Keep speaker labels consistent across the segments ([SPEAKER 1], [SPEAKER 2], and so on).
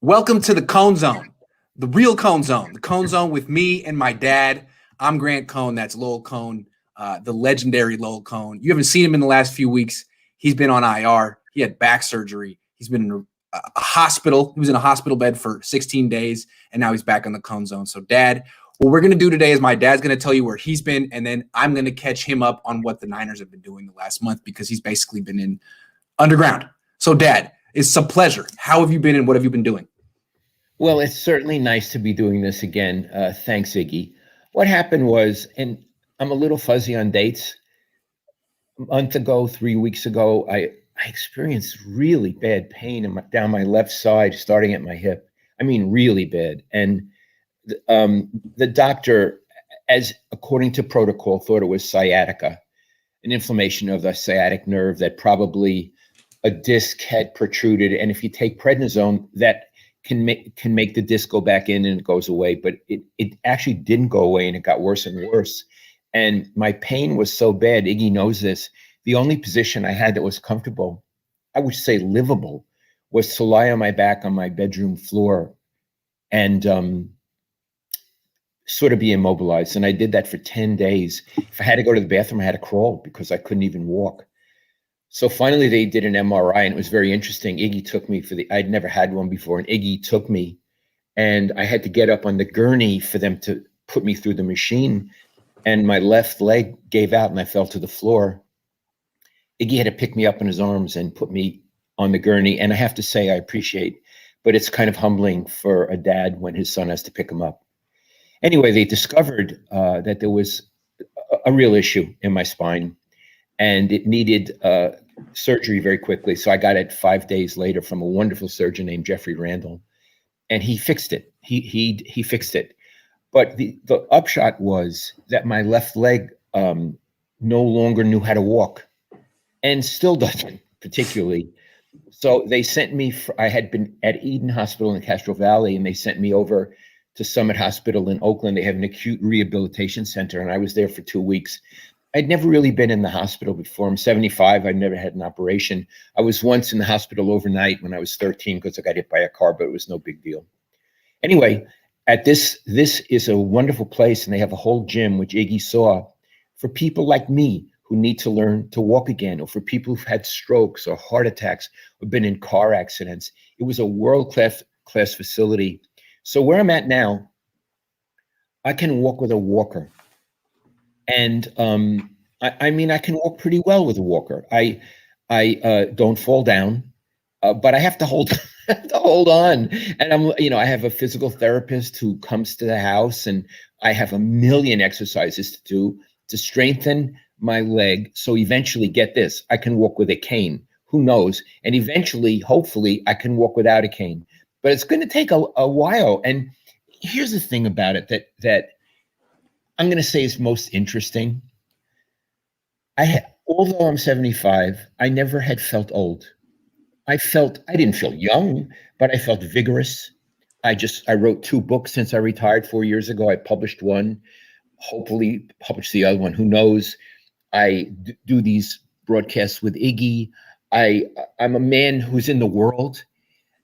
[SPEAKER 1] Welcome to the Cohn Zone, the real Cohn Zone, the Cohn Zone with me and my dad. I'm Grant Cohn. That's Lowell Cohn, the legendary Lowell Cohn. You haven't seen him in the last few weeks. He's been on IR. He had back surgery. He's been in a hospital. He was in a hospital bed for 16 days, and now he's back on the Cohn Zone. So, Dad, what we're going to do today is my dad's going to tell you where he's been, and then I'm going to catch him up on what the Niners have been doing the last month because he's basically been in underground. So, Dad, it's a pleasure. How have you been, and what have you been doing?
[SPEAKER 2] Well, it's certainly nice to be doing this again. Thanks, Iggy. What happened was, and I'm a little fuzzy on dates. A month ago, 3 weeks ago, I experienced really bad pain down my left side, starting at my hip. I mean, really bad. And the doctor, as according to protocol, thought it was sciatica, an inflammation of the sciatic nerve that probably a disc had protruded. And if you take prednisone, that can make the disc go back in and it goes away, but it actually didn't go away and it got worse and worse. And my pain was so bad, Iggy knows this, the only position I had that was comfortable, I would say livable, was to lie on my back on my bedroom floor and sort of be immobilized. And I did that for 10 days. If I had to go to the bathroom, I had to crawl because I couldn't even walk. So finally they did an MRI and it was very interesting. Iggy took me I'd never had one before, and Iggy took me and I had to get up on the gurney for them to put me through the machine, and my left leg gave out and I fell to the floor. Iggy had to pick me up in his arms and put me on the gurney. And I have to say, I appreciate, but it's kind of humbling for a dad when his son has to pick him up. Anyway, they discovered that there was a real issue in my spine and it needed surgery very quickly. So I got it 5 days later from a wonderful surgeon named Jeffrey Randall, and he fixed it. He fixed it. But the upshot was that my left leg no longer knew how to walk, and still doesn't particularly. So they sent me, I had been at Eden Hospital in Castro Valley, and they sent me over to Summit Hospital in Oakland. They have an acute rehabilitation center, and I was there for 2 weeks. I'd never really been in the hospital before. I'm 75. I've never had an operation. I was once in the hospital overnight when I was 13 because I got hit by a car, but it was no big deal. Anyway, this is a wonderful place, and they have a whole gym, which Iggy saw, for people like me who need to learn to walk again, or for people who've had strokes or heart attacks or been in car accidents. It was a world-class facility. So where I'm at now, I can walk with a walker. And I mean, I can walk pretty well with a walker. I don't fall down, but I have to hold on. And I have a physical therapist who comes to the house, and I have a million exercises to do to strengthen my leg. So eventually, get this, I can walk with a cane. Who knows? And eventually, hopefully, I can walk without a cane. But it's going to take a while. And here's the thing about it that I'm going to say is most interesting. Although I'm 75, I never had felt old. I didn't feel young, but I felt vigorous. I wrote 2 books since I retired 4 years ago. I published one, hopefully publish the other one. Who knows? I do these broadcasts with Iggy. I'm a man who's in the world.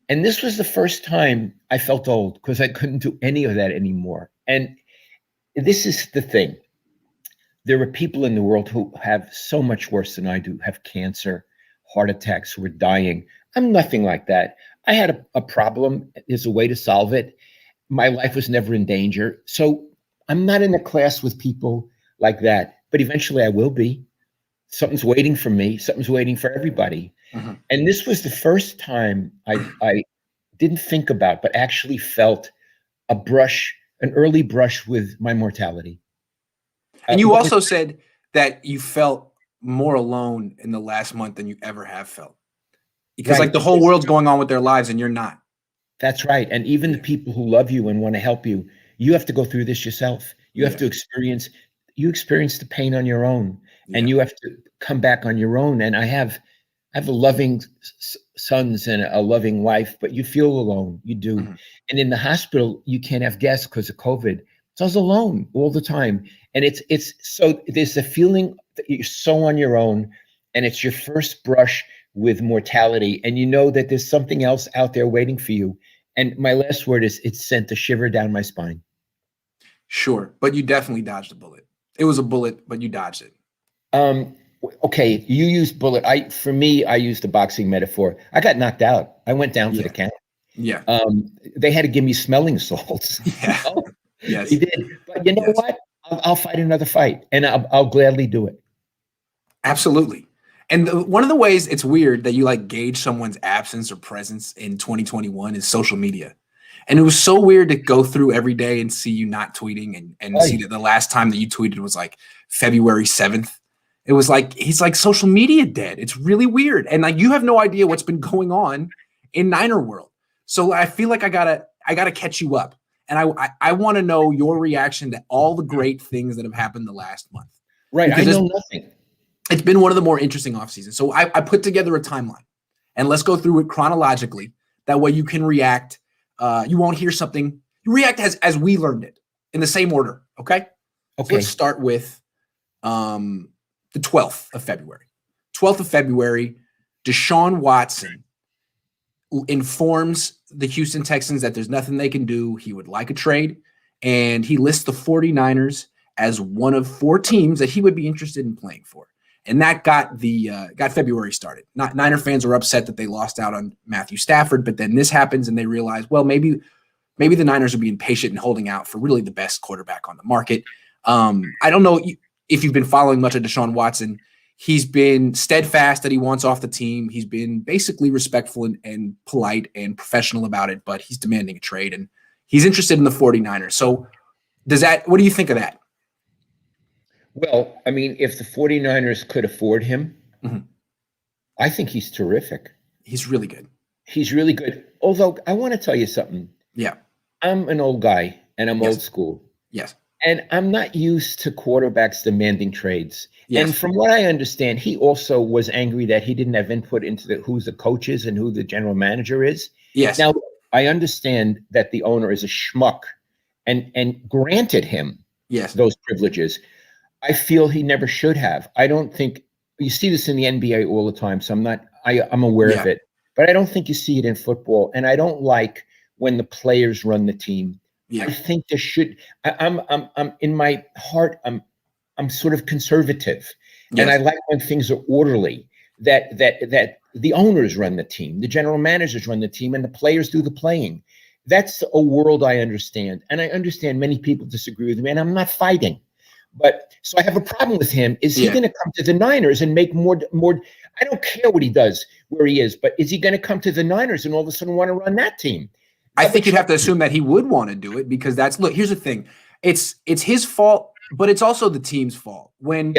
[SPEAKER 2] And this was the first time I felt old because I couldn't do any of that anymore. And this is the thing. There are people in the world who have so much worse than I do, have cancer, heart attacks, who are dying. I'm nothing like that. I had a problem. There's a way to solve it. My life was never in danger. So I'm not in a class with people like that, but eventually I will be. Something's waiting for me. Something's waiting for everybody. Uh-huh. And this was the first time I didn't think about, but actually felt an early brush with my mortality.
[SPEAKER 1] And you also said that you felt more alone in the last month than you ever have felt. Because like the whole world's going on with their lives and you're not.
[SPEAKER 2] That's right. And even the people who love you and want to help you, you have to go through this yourself. You have to experience the pain on your own, and you have to come back on your own. And I have a loving sons and a loving wife, but you feel alone. You do. Mm-hmm. And in the hospital, you can't have guests because of COVID. So I was alone all the time. And it's so there's a feeling that you're so on your own, and it's your first brush with mortality. And you know that there's something else out there waiting for you. And my last word is it sent a shiver down my spine.
[SPEAKER 1] Sure, but you definitely dodged a bullet. It was a bullet, but you dodged it.
[SPEAKER 2] Okay, you used bullet. For me, I used the boxing metaphor. I got knocked out. I went down for the count.
[SPEAKER 1] Yeah.
[SPEAKER 2] They had to give me smelling salts.
[SPEAKER 1] Yeah.
[SPEAKER 2] You know?
[SPEAKER 1] Yes.
[SPEAKER 2] They did. But you know what? I'll fight another fight, and I'll gladly do it.
[SPEAKER 1] Absolutely. And one of the ways it's weird that you like gauge someone's absence or presence in 2021 is social media. And it was so weird to go through every day and see you not tweeting and see that the last time that you tweeted was like February 7th. It was like, he's like social media dead. It's really weird. And like, you have no idea what's been going on in Niner world. So I feel like I gotta catch you up. And I want to know your reaction to all the great things that have happened the last month.
[SPEAKER 2] Right. Because I know nothing.
[SPEAKER 1] It's been one of the more interesting off seasons. So I put together a timeline, and let's go through it chronologically. That way you can react. You won't hear something. You react as we learned it in the same order. Okay.
[SPEAKER 2] Okay.
[SPEAKER 1] So let's start with the 12th of February. 12th of February, Deshaun Watson informs the Houston Texans that there's nothing they can do. He would like a trade, and he lists the 49ers as one of 4 teams that he would be interested in playing for. And that got February started. Niner fans were upset that they lost out on Matthew Stafford, but then this happens and they realize, well, maybe the Niners are being patient and holding out for really the best quarterback on the market. I don't know if you've been following much of Deshaun Watson. He's been steadfast that he wants off the team. He's been basically respectful and polite and professional about it, but he's demanding a trade, and he's interested in the 49ers. So what do you think of that?
[SPEAKER 2] Well, I mean, if the 49ers could afford him, I think he's terrific.
[SPEAKER 1] He's really good.
[SPEAKER 2] He's really good. Although I want to tell you something.
[SPEAKER 1] Yeah.
[SPEAKER 2] I'm an old guy and I'm old school.
[SPEAKER 1] Yes.
[SPEAKER 2] And I'm not used to quarterbacks demanding trades.
[SPEAKER 1] Yes.
[SPEAKER 2] And from what I understand, he also was angry that he didn't have input into who the coach is and who the general manager is.
[SPEAKER 1] Yes.
[SPEAKER 2] Now, I understand that the owner is a schmuck and granted him those privileges. I feel he never should have. I don't think you see this in the NBA all the time. So I'm aware of it, but I don't think you see it in football. And I don't like when the players run the team. Yeah. I think there should. I'm in my heart. I'm sort of conservative, and I like when things are orderly. That the owners run the team, the general managers run the team, and the players do the playing. That's a world I understand, and I understand many people disagree with me, and I'm not fighting. But so I have a problem with him. Is he going to come to the Niners and make more? I don't care what he does where he is, but is he going to come to the Niners and all of a sudden want to run that team?
[SPEAKER 1] I think you'd have to assume that he would want to do it because here's the thing. It's his fault, but it's also the team's fault. When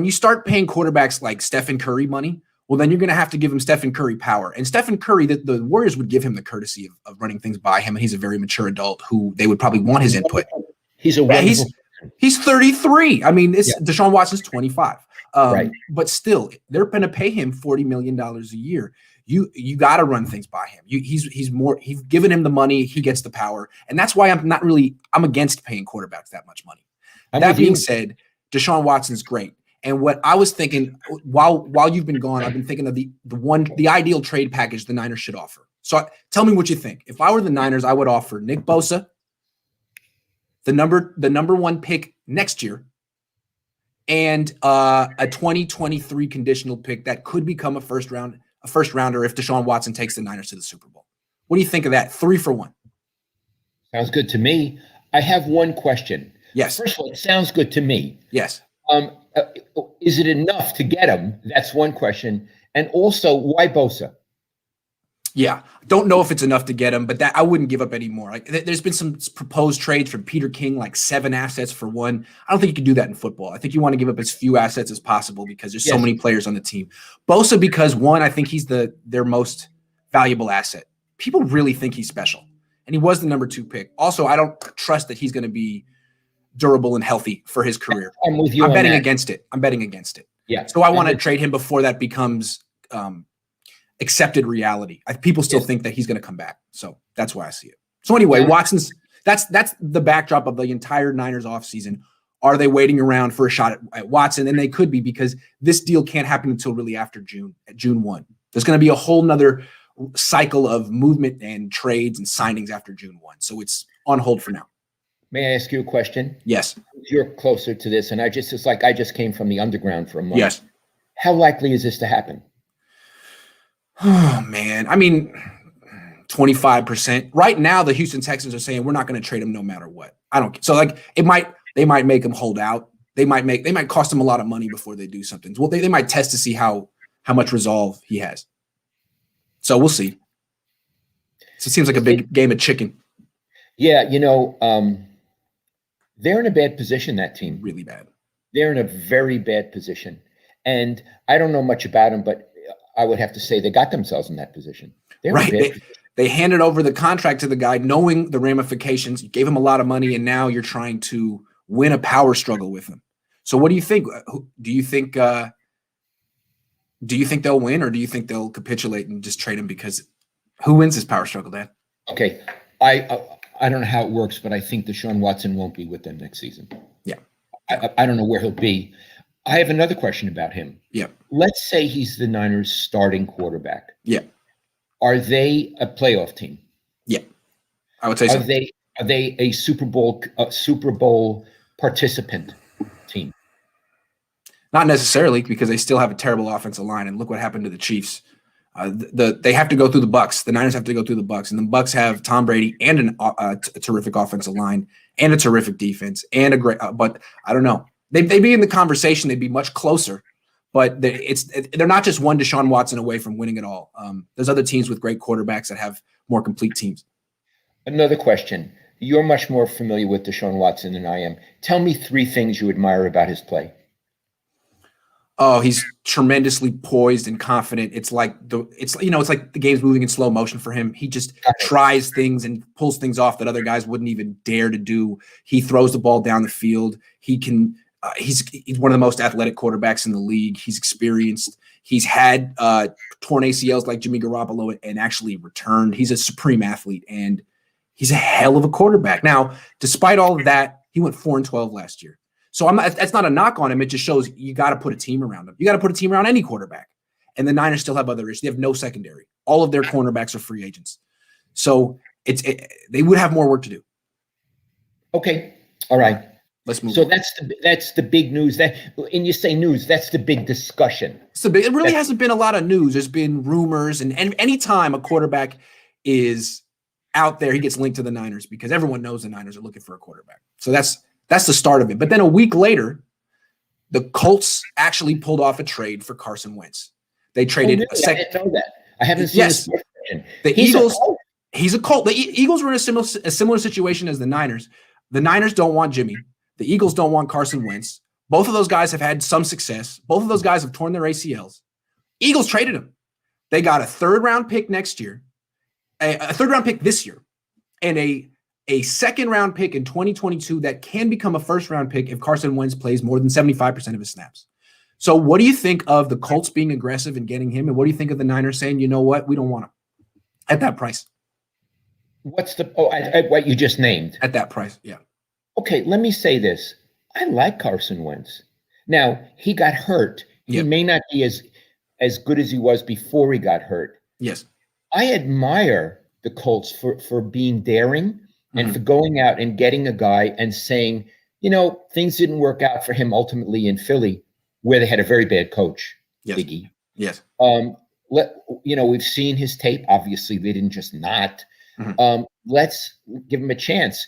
[SPEAKER 1] you start paying quarterbacks like Stephen Curry money, well, then you're going to have to give him Stephen Curry power. And Stephen Curry, the Warriors would give him the courtesy of running things by him, and he's a very mature adult who they would probably want his input.
[SPEAKER 2] He's a
[SPEAKER 1] He's 33. I mean, Deshaun Watson's 25. But still, they're going to pay him $40 million a year. You got to run things by him. He's given him the money. He gets the power. And that's why I'm against paying quarterbacks that much money. That being said, Deshaun Watson's great. And what I was thinking while you've been gone, I've been thinking of the ideal trade package the Niners should offer. So tell me what you think. If I were the Niners, I would offer Nick Bosa, the number 1 pick next year, and a 2023 conditional pick that could become a first rounder if Deshaun Watson takes the Niners to the Super Bowl. What do you think of that? 3 for 1.
[SPEAKER 2] Sounds good to me. I have one question.
[SPEAKER 1] Yes.
[SPEAKER 2] First of all, it sounds good to me.
[SPEAKER 1] Yes.
[SPEAKER 2] Is it enough to get him? That's one question. And also, why Bosa?
[SPEAKER 1] Yeah, don't know if it's enough to get him, but I wouldn't give up any more. There's been some proposed trades from Peter King, like 7 assets for 1. I don't think you can do that in football. I think you want to give up as few assets as possible because there's so many players on the team. Bosa, because 1, I think he's their most valuable asset. People really think he's special, and he was the number 2 pick. Also, I don't trust that he's going to be durable and healthy for his career.
[SPEAKER 2] I'm with you.
[SPEAKER 1] I'm betting against it. Yeah. So I want to trade him before that becomes accepted reality. People still think that he's going to come back. So that's why I see it. So anyway, Watson's that's the backdrop of the entire Niners offseason. Are they waiting around for a shot at Watson? And they could be, because this deal can't happen until really after June 1. There's going to be a whole nother cycle of movement and trades and signings after June 1. So it's on hold for now.
[SPEAKER 2] May I ask you a question?
[SPEAKER 1] Yes.
[SPEAKER 2] You're closer to this, and I just came from the underground for a month.
[SPEAKER 1] Yes.
[SPEAKER 2] How likely is this to happen?
[SPEAKER 1] Oh, man. I mean, 25%. Right now, the Houston Texans are saying we're not going to trade him no matter what. I don't. So like they might make him hold out. They might cost him a lot of money before they do something. Well, they might test to see how much resolve he has. So we'll see. So it seems like a big game of chicken.
[SPEAKER 2] Yeah, they're in a bad position, that team.
[SPEAKER 1] Really bad.
[SPEAKER 2] They're in a very bad position. And I don't know much about them, but I would have to say they got themselves in that position.
[SPEAKER 1] Right. They handed over the contract to the guy knowing the ramifications. You gave him a lot of money, and now you're trying to win a power struggle with him. So what do you think? Do you think they'll win, or do you think they'll capitulate and just trade him? Because who wins this power struggle, Dan?
[SPEAKER 2] Okay. I don't know how it works, but I think Deshaun Watson won't be with them next season.
[SPEAKER 1] Yeah.
[SPEAKER 2] I don't know where he'll be. I have another question about him.
[SPEAKER 1] Yeah.
[SPEAKER 2] Let's say he's the Niners' starting quarterback.
[SPEAKER 1] Yeah.
[SPEAKER 2] Are they a playoff team?
[SPEAKER 1] Yeah. I would say so.
[SPEAKER 2] Are they a Super Bowl participant team?
[SPEAKER 1] Not necessarily, because they still have a terrible offensive line, and look what happened to the Chiefs. They have to go through the Bucs. The Niners have to go through the Bucs, and the Bucs have Tom Brady and a terrific offensive line and a terrific defense and a great. But I don't know. They'd be in the conversation. They'd be much closer. But they're not just one Deshaun Watson away from winning it all. There's other teams with great quarterbacks that have more complete teams.
[SPEAKER 2] Another question. You're much more familiar with Deshaun Watson than I am. Tell me 3 things you admire about his play.
[SPEAKER 1] Oh, he's tremendously poised and confident. It's like the game's moving in slow motion for him. He just tries things and pulls things off that other guys wouldn't even dare to do. He throws the ball down the field. He can. He's one of the most athletic quarterbacks in the league. He's experienced. He's had torn ACLs like Jimmy Garoppolo and actually returned. He's a supreme athlete, and he's a hell of a quarterback. Now, despite all of that, he went 4-12 last year. So that's not a knock on him. It just shows you got to put a team around him. You got to put a team around any quarterback. And the Niners still have other issues. They have no secondary. All of their cornerbacks are free agents. So they would have more work to do.
[SPEAKER 2] Okay. All right.
[SPEAKER 1] Let's move.
[SPEAKER 2] So
[SPEAKER 1] on.
[SPEAKER 2] that's the big news. And you say news, that's the big discussion.
[SPEAKER 1] It really hasn't been a lot of news. There's been rumors, and anytime a quarterback is out there, he gets linked to the Niners because everyone knows the Niners are looking for a quarterback. So that's the start of it. But then a week later, the Colts actually pulled off a trade for Carson Wentz. They traded
[SPEAKER 2] a second. I didn't know that. I haven't seen
[SPEAKER 1] yes.
[SPEAKER 2] This.
[SPEAKER 1] The Eagles. He's a Colt. The Eagles were in a similar situation as the Niners. The Niners don't want Jimmy. The Eagles don't want Carson Wentz. Both of those guys have had some success. Both of those guys have torn their ACLs. Eagles traded him. They got a 3rd-round pick next year, a 3rd-round pick this year, and a 2nd-round pick in 2022 that can become a 1st-round pick if Carson Wentz plays more than 75% of his snaps. So what do you think of the Colts being aggressive and getting him? And what do you think of the Niners saying, you know what, we don't want him at that price?
[SPEAKER 2] What's what you just named?
[SPEAKER 1] At that price, yeah.
[SPEAKER 2] Okay, let me say this. I like Carson Wentz. Now, he got hurt. He may not be as good as he was before he got hurt.
[SPEAKER 1] Yes.
[SPEAKER 2] I admire the Colts for being daring and for going out and getting a guy and saying, things didn't work out for him ultimately in Philly, where they had a very bad coach,
[SPEAKER 1] yes.
[SPEAKER 2] Iggy.
[SPEAKER 1] Yes.
[SPEAKER 2] We've seen his tape. Obviously, they didn't just not. Let's give him a chance.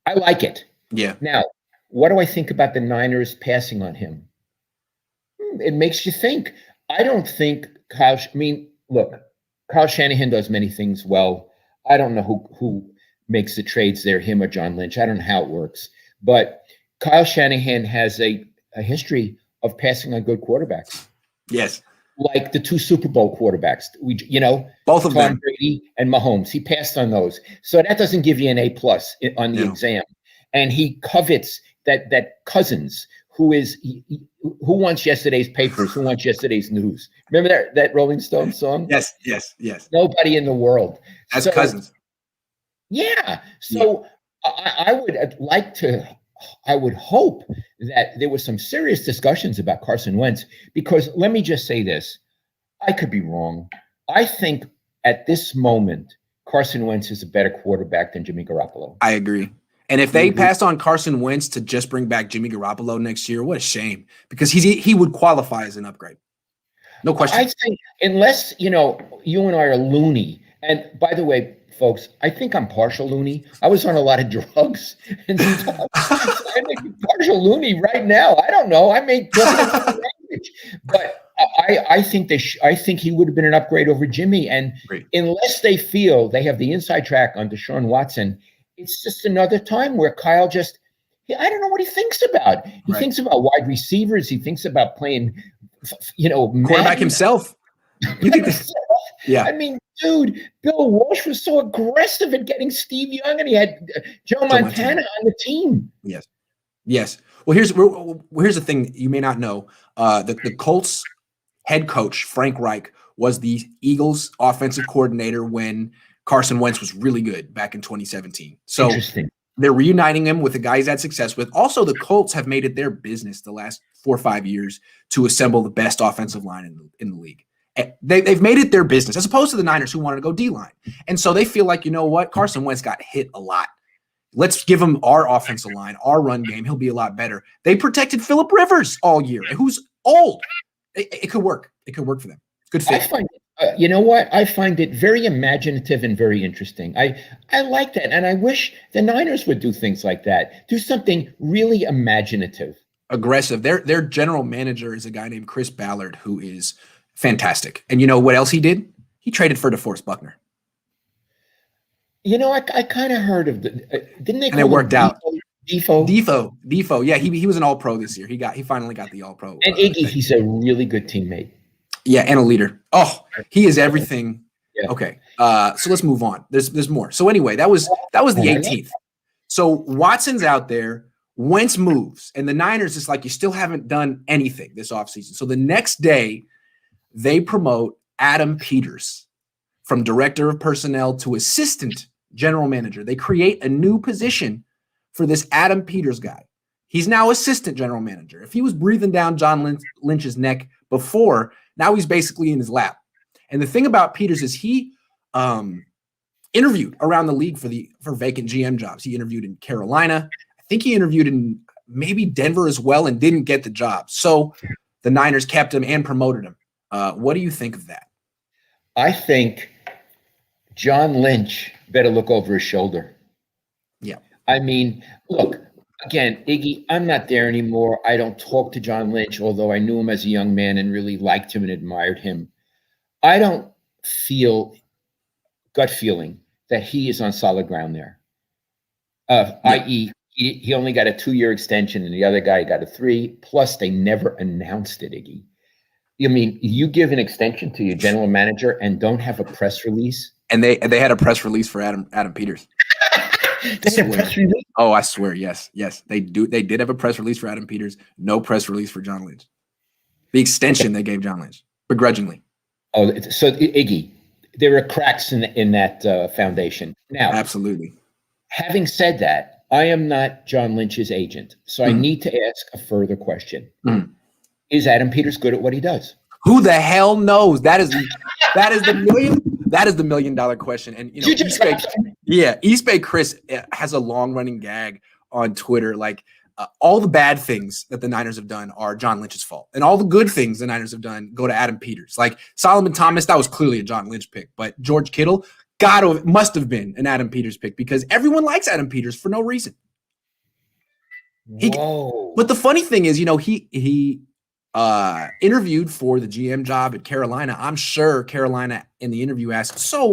[SPEAKER 2] I like it.
[SPEAKER 1] Yeah.
[SPEAKER 2] Now, what do I think about the Niners passing on him? It makes you think. I don't think Kyle Shanahan does many things well. I don't know who makes the trades there, him or John Lynch. I don't know how it works. But Kyle Shanahan has a history of passing on good quarterbacks.
[SPEAKER 1] Yes.
[SPEAKER 2] Like the 2 Super Bowl quarterbacks.
[SPEAKER 1] Both of them.
[SPEAKER 2] Tom Brady and Mahomes. He passed on those. So that doesn't give you an A+ on the exam. And he covets that Cousins, who wants yesterday's papers, who wants yesterday's news. Remember that Rolling Stones song?
[SPEAKER 1] Yes.
[SPEAKER 2] Nobody in the world.
[SPEAKER 1] That's Cousins.
[SPEAKER 2] Yeah. So I would hope that there was some serious discussions about Carson Wentz, because let me just say this. I could be wrong. I think at this moment, Carson Wentz is a better quarterback than Jimmy Garoppolo.
[SPEAKER 1] I agree. And if they passed on Carson Wentz to just bring back Jimmy Garoppolo next year, what a shame, because he would qualify as an upgrade. No question.
[SPEAKER 2] I think unless, you and I are loony. And by the way, folks, I think I'm partial loony. I was on a lot of drugs and stuff. I may be partial loony right now. I don't know. I may talk language, but I think I think he would have been an upgrade over Jimmy. And unless they feel they have the inside track on Deshaun Watson, it's just another time where Kyle I don't know what he thinks about. He thinks about wide receivers. He thinks about playing,
[SPEAKER 1] quarterback himself. You think this? Yeah.
[SPEAKER 2] I mean, dude, Bill Walsh was so aggressive at getting Steve Young, and he had Joe Montana on the team.
[SPEAKER 1] Yes. Well, here's the thing you may not know. The Colts head coach, Frank Reich, was the Eagles offensive coordinator when Carson Wentz was really good back in 2017. So
[SPEAKER 2] interesting.
[SPEAKER 1] They're reuniting him with the guys had success with. Also, the Colts have made it their business the last 4 or 5 years to assemble the best offensive line in the league. They've made it their business, as opposed to the Niners who wanted to go D-line. And so they feel like, you know what? Carson Wentz got hit a lot. Let's give him our offensive line, our run game. He'll be a lot better. They protected Phillip Rivers all year, who's old. It could work. It could work for them. Good fit.
[SPEAKER 2] I find you know what? I find it very imaginative and very interesting. I like that. And I wish the Niners would do things like that. Do something really imaginative.
[SPEAKER 1] Aggressive. Their general manager is a guy named Chris Ballard, who is fantastic. And you know what else he did? He traded for DeForest Buckner.
[SPEAKER 2] I kind of heard of didn't they call
[SPEAKER 1] and it worked out.
[SPEAKER 2] Defo.
[SPEAKER 1] Yeah, he was an all-pro this year. He finally got the all-pro.
[SPEAKER 2] And Iggy, he's a really good teammate.
[SPEAKER 1] Yeah, and a leader. Oh, he is everything.
[SPEAKER 2] Yeah.
[SPEAKER 1] Okay. So let's move on. There's more. So anyway, that was the 18th. So Watson's out there. Wentz moves, and the Niners is like, you still haven't done anything this offseason. So the next day, they promote Adam Peters from director of personnel to assistant general manager. They create a new position for this Adam Peters guy. He's now assistant general manager. If he was breathing down John Lynch's neck before, now he's basically in his lap. And the thing about Peters is he interviewed around the league for vacant GM jobs. He interviewed in Carolina. I think he interviewed in maybe Denver as well and didn't get the job. So the Niners kept him and promoted him. What do you think of that?
[SPEAKER 2] I think John Lynch better look over his shoulder.
[SPEAKER 1] Yeah.
[SPEAKER 2] I mean, look, again, Iggy, I'm not there anymore. I don't talk to John Lynch, although I knew him as a young man and really liked him and admired him. I don't feel gut feeling that he is on solid ground there. I.e., he only got a 2-year extension and the other guy got a 3. Plus, they never announced it, Iggy. I mean, you give an extension to your general manager and don't have a press release.
[SPEAKER 1] And they had a press release for Adam Peters.
[SPEAKER 2] They had a press release?
[SPEAKER 1] Oh, I swear, yes, they do. They did have a press release for Adam Peters. No press release for John Lynch. The extension they gave John Lynch begrudgingly.
[SPEAKER 2] Oh, so Iggy, there are cracks in that foundation. Now,
[SPEAKER 1] absolutely.
[SPEAKER 2] Having said that, I am not John Lynch's agent, so I need to ask a further question. Is Adam Peters good at what he does?
[SPEAKER 1] Who the hell knows? That is the $1 million question. And East Bay Chris has a long running gag on Twitter. Like all the bad things that the Niners have done are John Lynch's fault, and all the good things the Niners have done go to Adam Peters. Like Solomon Thomas, that was clearly a John Lynch pick, but George Kittle must have been an Adam Peters pick because everyone likes Adam Peters for no reason. But the funny thing is, he interviewed for the GM job at Carolina. I'm sure Carolina in the interview asked, so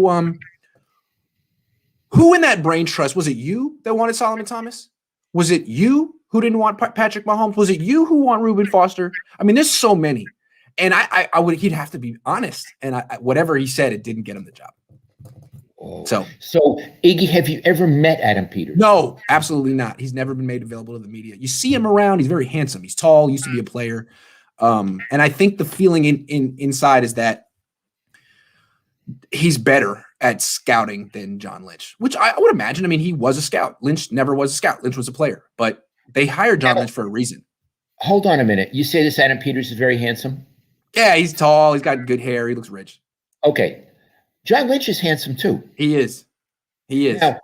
[SPEAKER 1] who in that brain trust, was it you that wanted Solomon Thomas? Was it you who didn't want Patrick Mahomes? Was it you who want Reuben Foster? I mean, there's so many. And he'd have to be honest. And whatever he said, it didn't get him the job. So
[SPEAKER 2] Iggy, have you ever met Adam Peters?
[SPEAKER 1] No, absolutely not. He's never been made available to the media. You see him around. He's very handsome. He's tall. Used to be a player. And I think the feeling inside is that he's better at scouting than John Lynch, which I would imagine. I mean, he was a scout. Lynch never was a scout. Lynch was a player, but they hired John Lynch for a reason.
[SPEAKER 2] Hold on a minute. You say this Adam Peters is very handsome?
[SPEAKER 1] Yeah, he's tall. He's got good hair. He looks rich.
[SPEAKER 2] Okay. John Lynch is handsome too.
[SPEAKER 1] He is. He is.
[SPEAKER 2] Now,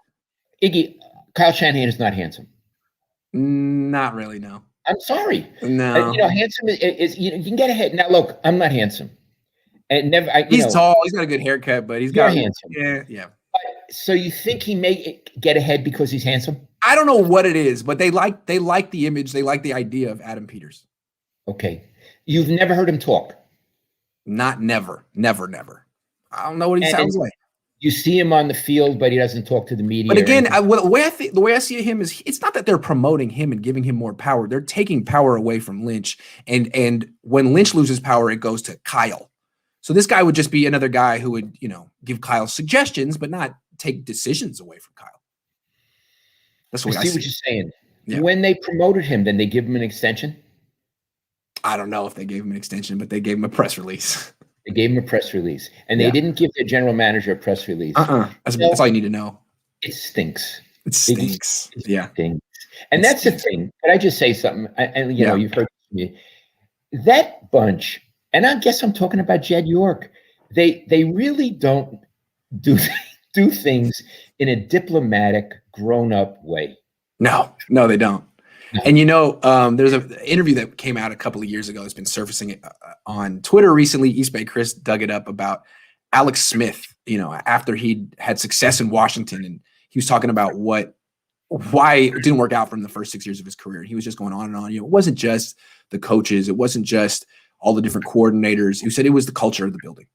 [SPEAKER 2] Iggy, Kyle Shanahan is not handsome.
[SPEAKER 1] Not really, no.
[SPEAKER 2] I'm sorry.
[SPEAKER 1] No.
[SPEAKER 2] Handsome is you can get ahead. Now, look, I'm not handsome. And never.
[SPEAKER 1] He's tall. He's got a good haircut, but he's got
[SPEAKER 2] handsome.
[SPEAKER 1] Yeah.
[SPEAKER 2] So you think he may get ahead because he's handsome?
[SPEAKER 1] I don't know what it is, but they like the image. They like the idea of Adam Peters.
[SPEAKER 2] Okay. You've never heard him talk?
[SPEAKER 1] Never. I don't know what he sounds like.
[SPEAKER 2] You see him on the field, but he doesn't talk to the media.
[SPEAKER 1] But again, the way I see him is it's not that they're promoting him and giving him more power. They're taking power away from Lynch. And when Lynch loses power, it goes to Kyle. So this guy would just be another guy who would, give Kyle suggestions, but not take decisions away from Kyle. That's the way I see
[SPEAKER 2] what you're saying.
[SPEAKER 1] Yeah.
[SPEAKER 2] When they promoted him, then they give him an extension?
[SPEAKER 1] I don't know if they gave him an extension, but they gave him a press release.
[SPEAKER 2] They gave him a press release. And they didn't give their general manager a press release.
[SPEAKER 1] That's all you need to know.
[SPEAKER 2] It stinks.
[SPEAKER 1] It stinks.
[SPEAKER 2] It stinks. And that's the thing. Could I just say something? And you've heard me. That bunch, and I guess I'm talking about Jed York, they really don't do things in a diplomatic, grown-up way.
[SPEAKER 1] No, they don't. No. And there's an interview that came out a couple of years ago that's been surfacing on Twitter recently. East Bay Chris dug it up about Alex Smith, after he'd had success in Washington, and he was talking about why it didn't work out for him the first 6 years of his career. And he was just going on and on. It wasn't just the coaches. It wasn't just all the different coordinators. He said it was the culture of the building.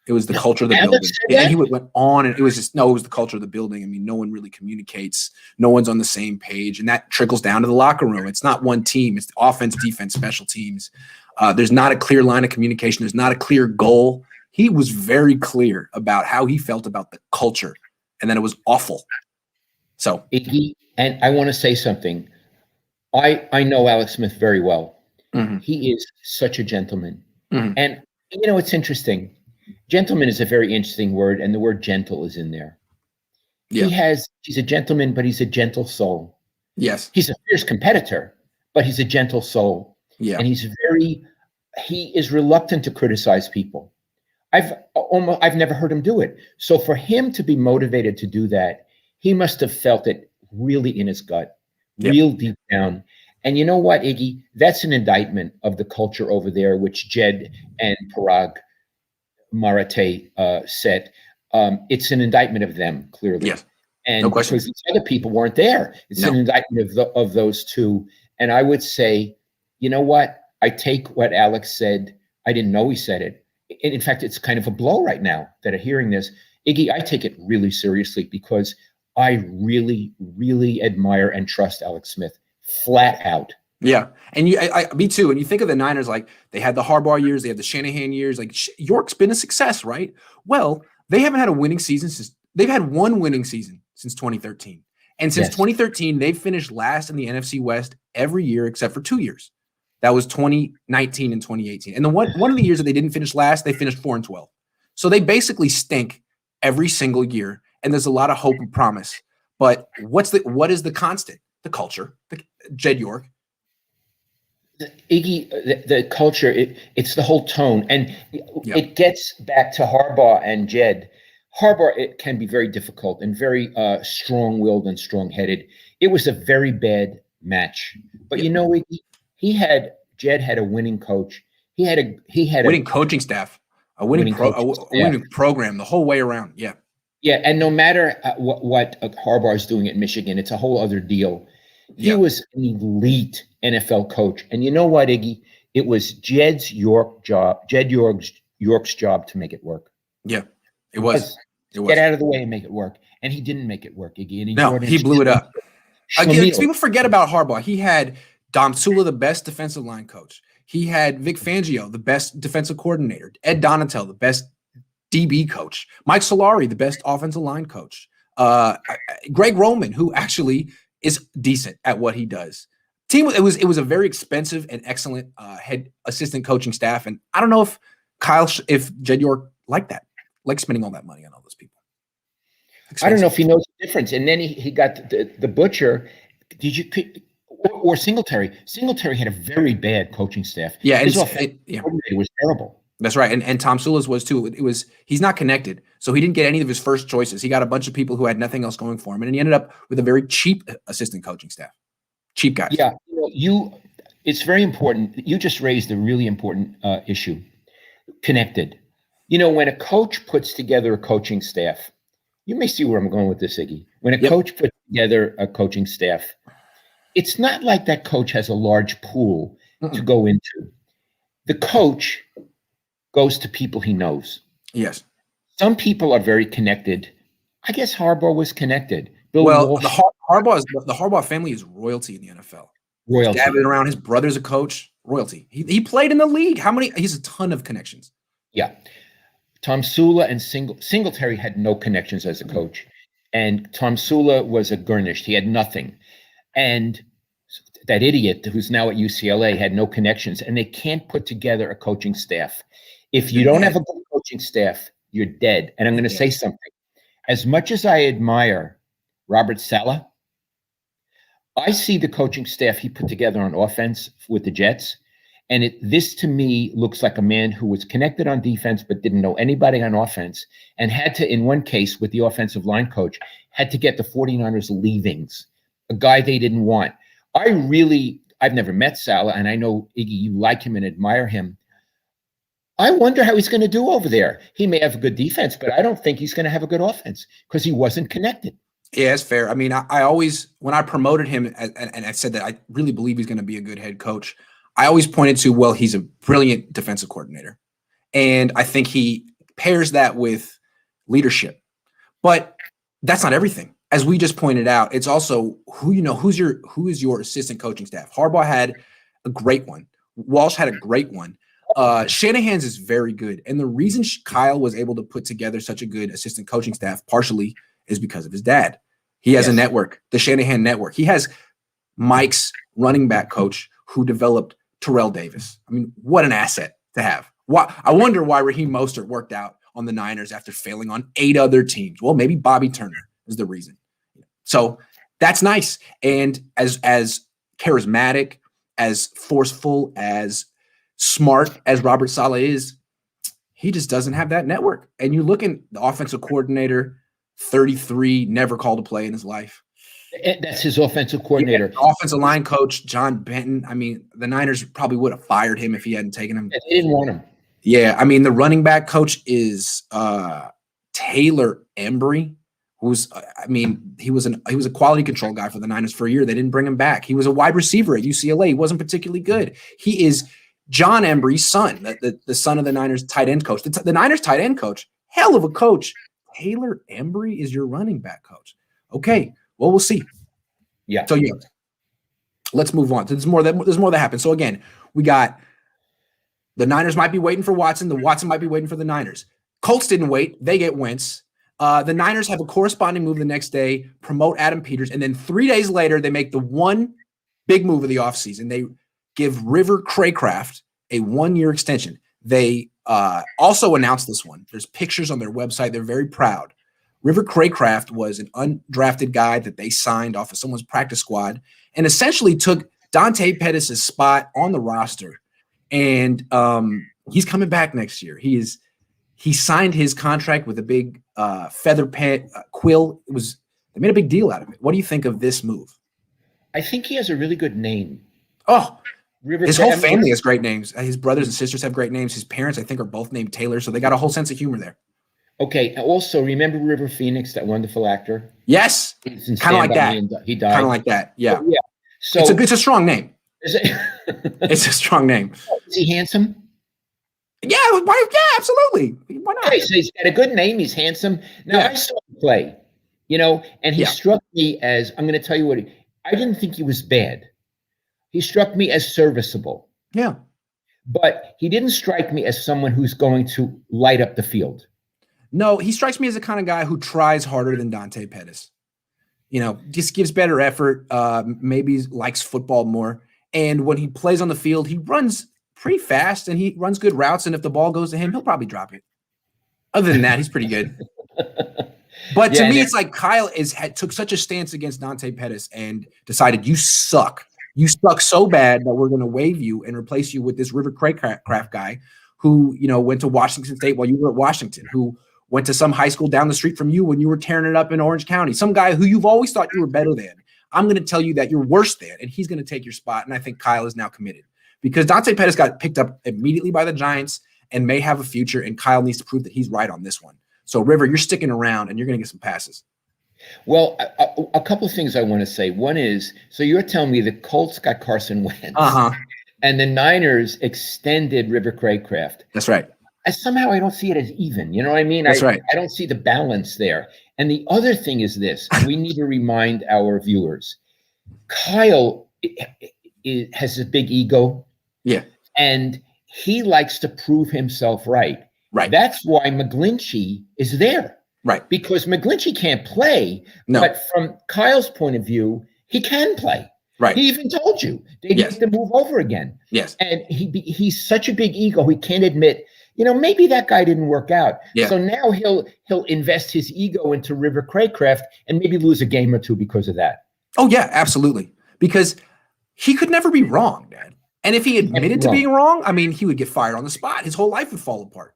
[SPEAKER 1] It was the culture of the building. And he went on, and it was the culture of the building. I mean, no one really communicates. No one's on the same page. And that trickles down to the locker room. It's not one team. It's offense, defense, special teams. There's not a clear line of communication. There's not a clear goal. He was very clear about how he felt about the culture, and then it was awful. So,
[SPEAKER 2] and I want to say something. I know Alex Smith very well. Mm-hmm. He is such a gentleman. Mm-hmm. And, it's interesting. Gentleman is a very interesting word, and the word gentle is in there. Yeah. He's a gentleman, but he's a gentle soul.
[SPEAKER 1] Yes.
[SPEAKER 2] He's a fierce competitor, but he's a gentle soul.
[SPEAKER 1] Yeah.
[SPEAKER 2] And he is reluctant to criticize people. I've never heard him do it. So for him to be motivated to do that, he must have felt it really in his gut, real deep down. And you know what, Iggy? That's an indictment of the culture over there, which Jed and Parag Marate said. It's an indictment of them, clearly.
[SPEAKER 1] Yes.
[SPEAKER 2] And
[SPEAKER 1] no question.
[SPEAKER 2] Because these other people weren't there. It's an indictment of those two. And I would say, you know what? I take what Alex said. I didn't know he said it. And in fact, it's kind of a blow right now that I'm hearing this. Iggy, I take it really seriously because I really, really admire and trust Alex Smith flat out.
[SPEAKER 1] Yeah. And me too. And you think of the Niners, like they had the Harbaugh years, they have the Shanahan years, like York's been a success, right? Well, they haven't had a winning season they've had one winning season since 2013. And since 2013, they've finished last in the NFC West every year except for 2 years. That was 2019 and 2018. And the one of the years that they didn't finish last, they finished 4-12. So they basically stink every single year. And there's a lot of hope and promise. But what is the constant? The culture, Jed York.
[SPEAKER 2] Iggy, the culture, it's the whole tone. And it gets back to Harbaugh and Jed. Harbaugh, it can be very difficult and very strong-willed and strong-headed. It was a very bad match. But Iggy, Jed had a winning coach. He had a
[SPEAKER 1] winning coaching staff, a winning program the whole way around. Yeah.
[SPEAKER 2] Yeah, and no matter what Harbaugh is doing at Michigan, it's a whole other deal. He was an elite NFL coach. And you know what, Iggy? It was Jed York's job to make it work.
[SPEAKER 1] Yeah, it was.
[SPEAKER 2] Get out of the way and make it work. And he didn't make it work, Iggy. And
[SPEAKER 1] he blew it up. Again, people forget about Harbaugh. He had Dom Sula, the best defensive line coach. He had Vic Fangio, the best defensive coordinator. Ed Donatel, the best DB coach. Mike Solari, the best offensive line coach. Greg Roman, who actually is decent at what he does. It was a very expensive and excellent head assistant coaching staff. And I don't know if Jed York liked that, like spending all that money on all those people.
[SPEAKER 2] I don't know if he knows the difference. And then he got the butcher. Or Singletary. Singletary had a very bad coaching staff.
[SPEAKER 1] Yeah,
[SPEAKER 2] his offensive coordinator was terrible.
[SPEAKER 1] That's right. And Tom Sula's was too. He's not connected. So he didn't get any of his first choices. He got a bunch of people who had nothing else going for him. And he ended up with a very cheap assistant coaching staff. Cheap guys.
[SPEAKER 2] Yeah. It's very important. You just raised a really important issue. Connected. When a coach puts together a coaching staff, you may see where I'm going with this, Iggy. When a coach puts together a coaching staff, it's not like that coach has a large pool to go into. The coach goes to people he knows.
[SPEAKER 1] Yes.
[SPEAKER 2] Some people are very connected. I guess Harbaugh was connected.
[SPEAKER 1] The Harbaugh family is royalty in the NFL.
[SPEAKER 2] Royalty.
[SPEAKER 1] His dad been around. His brother's a coach. Royalty. He played in the league. He's a ton of connections.
[SPEAKER 2] Yeah. Tom Sula and Singletary had no connections as a coach. And Tom Sula was a garnished. He had nothing. And that idiot who's now at UCLA had no connections. And they can't put together a coaching staff. If you don't have a good coaching staff, you're dead. And I'm going to say something. As much as I admire Robert Saleh, I see the coaching staff he put together on offense with the Jets. And this to me looks like a man who was connected on defense, but didn't know anybody on offense, and had to, in one case with the offensive line coach, had to get the 49ers leavings, a guy they didn't want. I've never met Saleh, and I know, Iggy, you like him and admire him. I wonder how he's going to do over there. He may have a good defense, but I don't think he's going to have a good offense because he wasn't connected.
[SPEAKER 1] Yeah, it's fair. I mean, I always, when I promoted him and I said that I really believe he's going to be a good head coach, I always pointed to, well, he's a brilliant defensive coordinator. And I think he pairs that with leadership. But that's not everything. As we just pointed out, it's also who is your assistant coaching staff. Harbaugh had a great one. Walsh had a great one. Shanahan's is very good. And the reason Kyle was able to put together such a good assistant coaching staff partially is because of his dad. He has a network, the Shanahan network. He has Mike's running back coach who developed Terrell Davis. I mean, what an asset to have. I wonder why Raheem Mostert worked out on the Niners after failing on 8 other teams. Well, maybe Bobby Turner is the reason. So that's nice. And as charismatic, as forceful, as smart as Robert Saleh is, he just doesn't have that network. And you look at the offensive coordinator, 33, never called a play in his life.
[SPEAKER 2] That's his offensive coordinator.
[SPEAKER 1] Yeah, offensive line coach, John Benton. I mean, the Niners probably would have fired him if he hadn't taken him.
[SPEAKER 2] They didn't want him.
[SPEAKER 1] Yeah, I mean, the running back coach is Taylor Embry, he was a quality control guy for the Niners for a year. They didn't bring him back. He was a wide receiver at UCLA. He wasn't particularly good. He is John Embry's son, the son of the Niners tight end coach. The Niners tight end coach, hell of a coach. Taylor Embry is your running back coach. Okay, well, we'll see.
[SPEAKER 2] Yeah.
[SPEAKER 1] So, let's move on. There's more that happens. So, again, we got the Niners might be waiting for Watson. The Watson might be waiting for the Niners. Colts didn't wait. They get Wentz. The Niners have a corresponding move the next day, promote Adam Peters, and then 3 days later, they make the one big move of the offseason. They give River Cracraft a 1-year extension. They also announced this one. There's pictures on their website. They're very proud. River Cracraft was an undrafted guy that they signed off of someone's practice squad and essentially took Dante Pettis' spot on the roster. And he's coming back next year. He signed his contract with a big feather pen quill. They made a big deal out of it. What do you think of this move?
[SPEAKER 2] I think he has a really good name.
[SPEAKER 1] Oh, his whole family has great names. His brothers and sisters have great names. His parents, I think, are both named Taylor. So they got a whole sense of humor there.
[SPEAKER 2] Okay. Also, remember River Phoenix, that wonderful actor?
[SPEAKER 1] Yes. Kind of like that.
[SPEAKER 2] He died.
[SPEAKER 1] Kind of like that. Yeah.
[SPEAKER 2] Yeah. So
[SPEAKER 1] it's a strong name.
[SPEAKER 2] Is it?
[SPEAKER 1] It's a strong name.
[SPEAKER 2] Is he handsome?
[SPEAKER 1] Yeah. Absolutely. Why not?
[SPEAKER 2] Okay, so he's got a good name. He's handsome. Now, I saw him play, and he struck me as, I'm going to tell you what, I didn't think he was bad. He struck me as serviceable.
[SPEAKER 1] Yeah.
[SPEAKER 2] But he didn't strike me as someone who's going to light up the field.
[SPEAKER 1] No, he strikes me as the kind of guy who tries harder than Dante Pettis. Just gives better effort, maybe likes football more. And when he plays on the field, he runs pretty fast and he runs good routes. And if the ball goes to him, he'll probably drop it. Other than that, he's pretty good. But to me, it's like Kyle took such a stance against Dante Pettis and decided, you suck. You suck so bad that we're going to waive you and replace you with this River Cracraft guy who, went to Washington State while you were at Washington, who went to some high school down the street from you when you were tearing it up in Orange County, some guy who you've always thought you were better than. I'm going to tell you that you're worse than, and he's going to take your spot. And I think Kyle is now committed because Dante Pettis got picked up immediately by the Giants and may have a future, and Kyle needs to prove that he's right on this one. So, River, you're sticking around, and you're going to get some passes.
[SPEAKER 2] Well, a couple of things I want to say. One is, so you're telling me the Colts got Carson Wentz, and the Niners extended River Cracraft.
[SPEAKER 1] That's right.
[SPEAKER 2] Somehow I don't see it as even. You know what I mean?
[SPEAKER 1] That's right.
[SPEAKER 2] I don't see the balance there. And the other thing is this. We need to remind our viewers. Kyle has a big ego.
[SPEAKER 1] Yeah.
[SPEAKER 2] And he likes to prove himself right.
[SPEAKER 1] Right.
[SPEAKER 2] That's why McGlinchey is there.
[SPEAKER 1] Right.
[SPEAKER 2] Because McGlinchey can't play.
[SPEAKER 1] No.
[SPEAKER 2] But from Kyle's point of view, he can play.
[SPEAKER 1] Right.
[SPEAKER 2] He even told you they need to move over again.
[SPEAKER 1] Yes.
[SPEAKER 2] And he's such a big ego. He can't admit, maybe that guy didn't work out.
[SPEAKER 1] Yeah.
[SPEAKER 2] So now he'll invest his ego into River Cracraft and maybe lose a game or two because of that.
[SPEAKER 1] Oh, yeah, absolutely. Because he could never be wrong, Dad. And if he admitted to being wrong, he would get fired on the spot. His whole life would fall apart.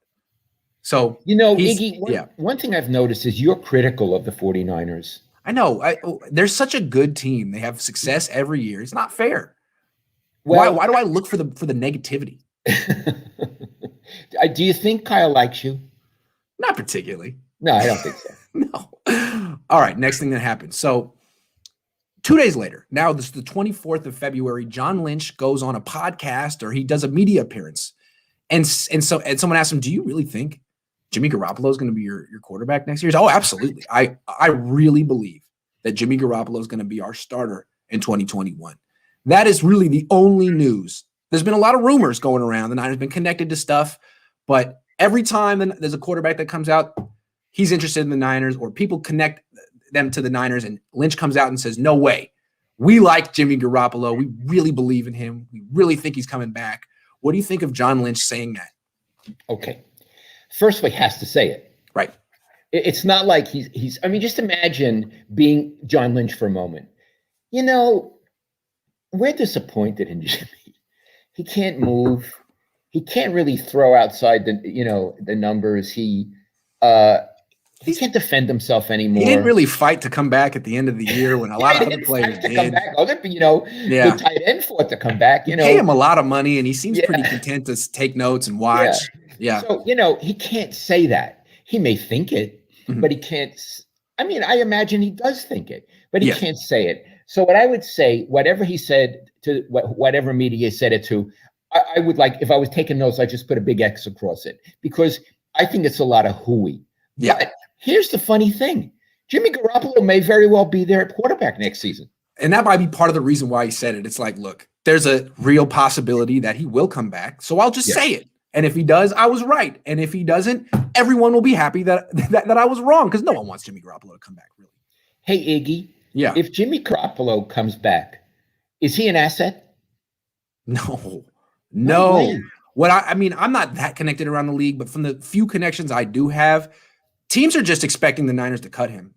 [SPEAKER 1] So,
[SPEAKER 2] Iggy, one thing I've noticed is you're critical of the 49ers.
[SPEAKER 1] I know. They're such a good team. They have success every year. It's not fair. Well, why do I look for the negativity?
[SPEAKER 2] Do you think Kyle likes you?
[SPEAKER 1] Not particularly.
[SPEAKER 2] No, I don't think so.
[SPEAKER 1] No. All right. Next thing that happened. So 2 days later, now this is the 24th of February, John Lynch goes on a podcast or he does a media appearance. And someone asked him, do you really think Jimmy Garoppolo is going to be your quarterback next year? Oh, absolutely. I really believe that Jimmy Garoppolo is going to be our starter in 2021. That is really the only news. There's been a lot of rumors going around. The Niners have been connected to stuff, but every time there's a quarterback that comes out, he's interested in the Niners, or people connect them to the Niners, and Lynch comes out and says, no way. We like Jimmy Garoppolo. We really believe in him. We really think he's coming back. What do you think of John Lynch saying that?
[SPEAKER 2] Okay. First, he has to say it.
[SPEAKER 1] Right.
[SPEAKER 2] It's not like he's just imagine being John Lynch for a moment. We're disappointed in Jimmy. He can't move. He can't really throw outside the numbers. He can't defend himself anymore.
[SPEAKER 1] He didn't really fight to come back at the end of the year when a lot of other players did.
[SPEAKER 2] Come back. The tight end fought to come back.
[SPEAKER 1] Pay him a lot of money, and he seems pretty content to take notes and watch. Yeah.
[SPEAKER 2] So he can't say that. He may think it, but he can't. I imagine he does think it, but he can't say it. So what I would say, whatever he said to whatever media he said it to, I would like, if I was taking notes, I just put a big X across it, because I think it's a lot of hooey.
[SPEAKER 1] Yeah.
[SPEAKER 2] But here's the funny thing. Jimmy Garoppolo may very well be their quarterback next season.
[SPEAKER 1] And that might be part of the reason why he said it. It's like, look, there's a real possibility that he will come back. So I'll just say it. And if he does, I was right. And if he doesn't, everyone will be happy that I was wrong, because no one wants Jimmy Garoppolo to come back, really.
[SPEAKER 2] Hey, Iggy.
[SPEAKER 1] Yeah.
[SPEAKER 2] If Jimmy Garoppolo comes back, is he an asset?
[SPEAKER 1] No. I'm not that connected around the league, but from the few connections I do have, teams are just expecting the Niners to cut him.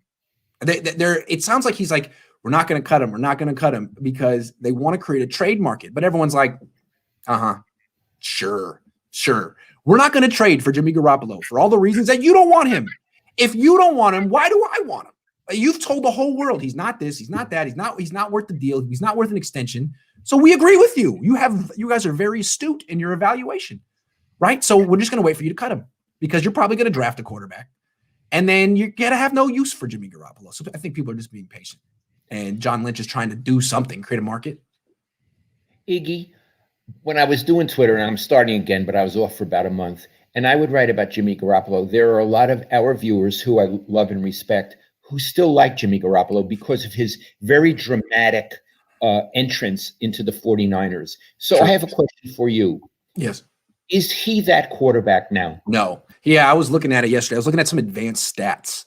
[SPEAKER 1] It sounds like he's like, we're not going to cut him. We're not going to cut him, because they want to create a trade market. But everyone's like, sure. We're not going to trade for Jimmy Garoppolo for all the reasons that you don't want him. If you don't want him, why do I want him? You've told the whole world he's not this, he's not that, he's not worth the deal, he's not worth an extension. So we agree with you. You guys are very astute in your evaluation, right? So we're just going to wait for you to cut him, because you're probably going to draft a quarterback, and then you're going to have no use for Jimmy Garoppolo. So I think people are just being patient, and John Lynch is trying to do something, create a market.
[SPEAKER 2] Iggy, when I was doing Twitter, and I'm starting again, but I was off for about a month, and I would write about Jimmy Garoppolo, there are a lot of our viewers who I love and respect who still like Jimmy Garoppolo because of his very dramatic entrance into the 49ers. So I have a question for you.
[SPEAKER 1] Yes.
[SPEAKER 2] Is he that quarterback now?
[SPEAKER 1] No. Yeah, I was looking at it yesterday. I was looking at some advanced stats,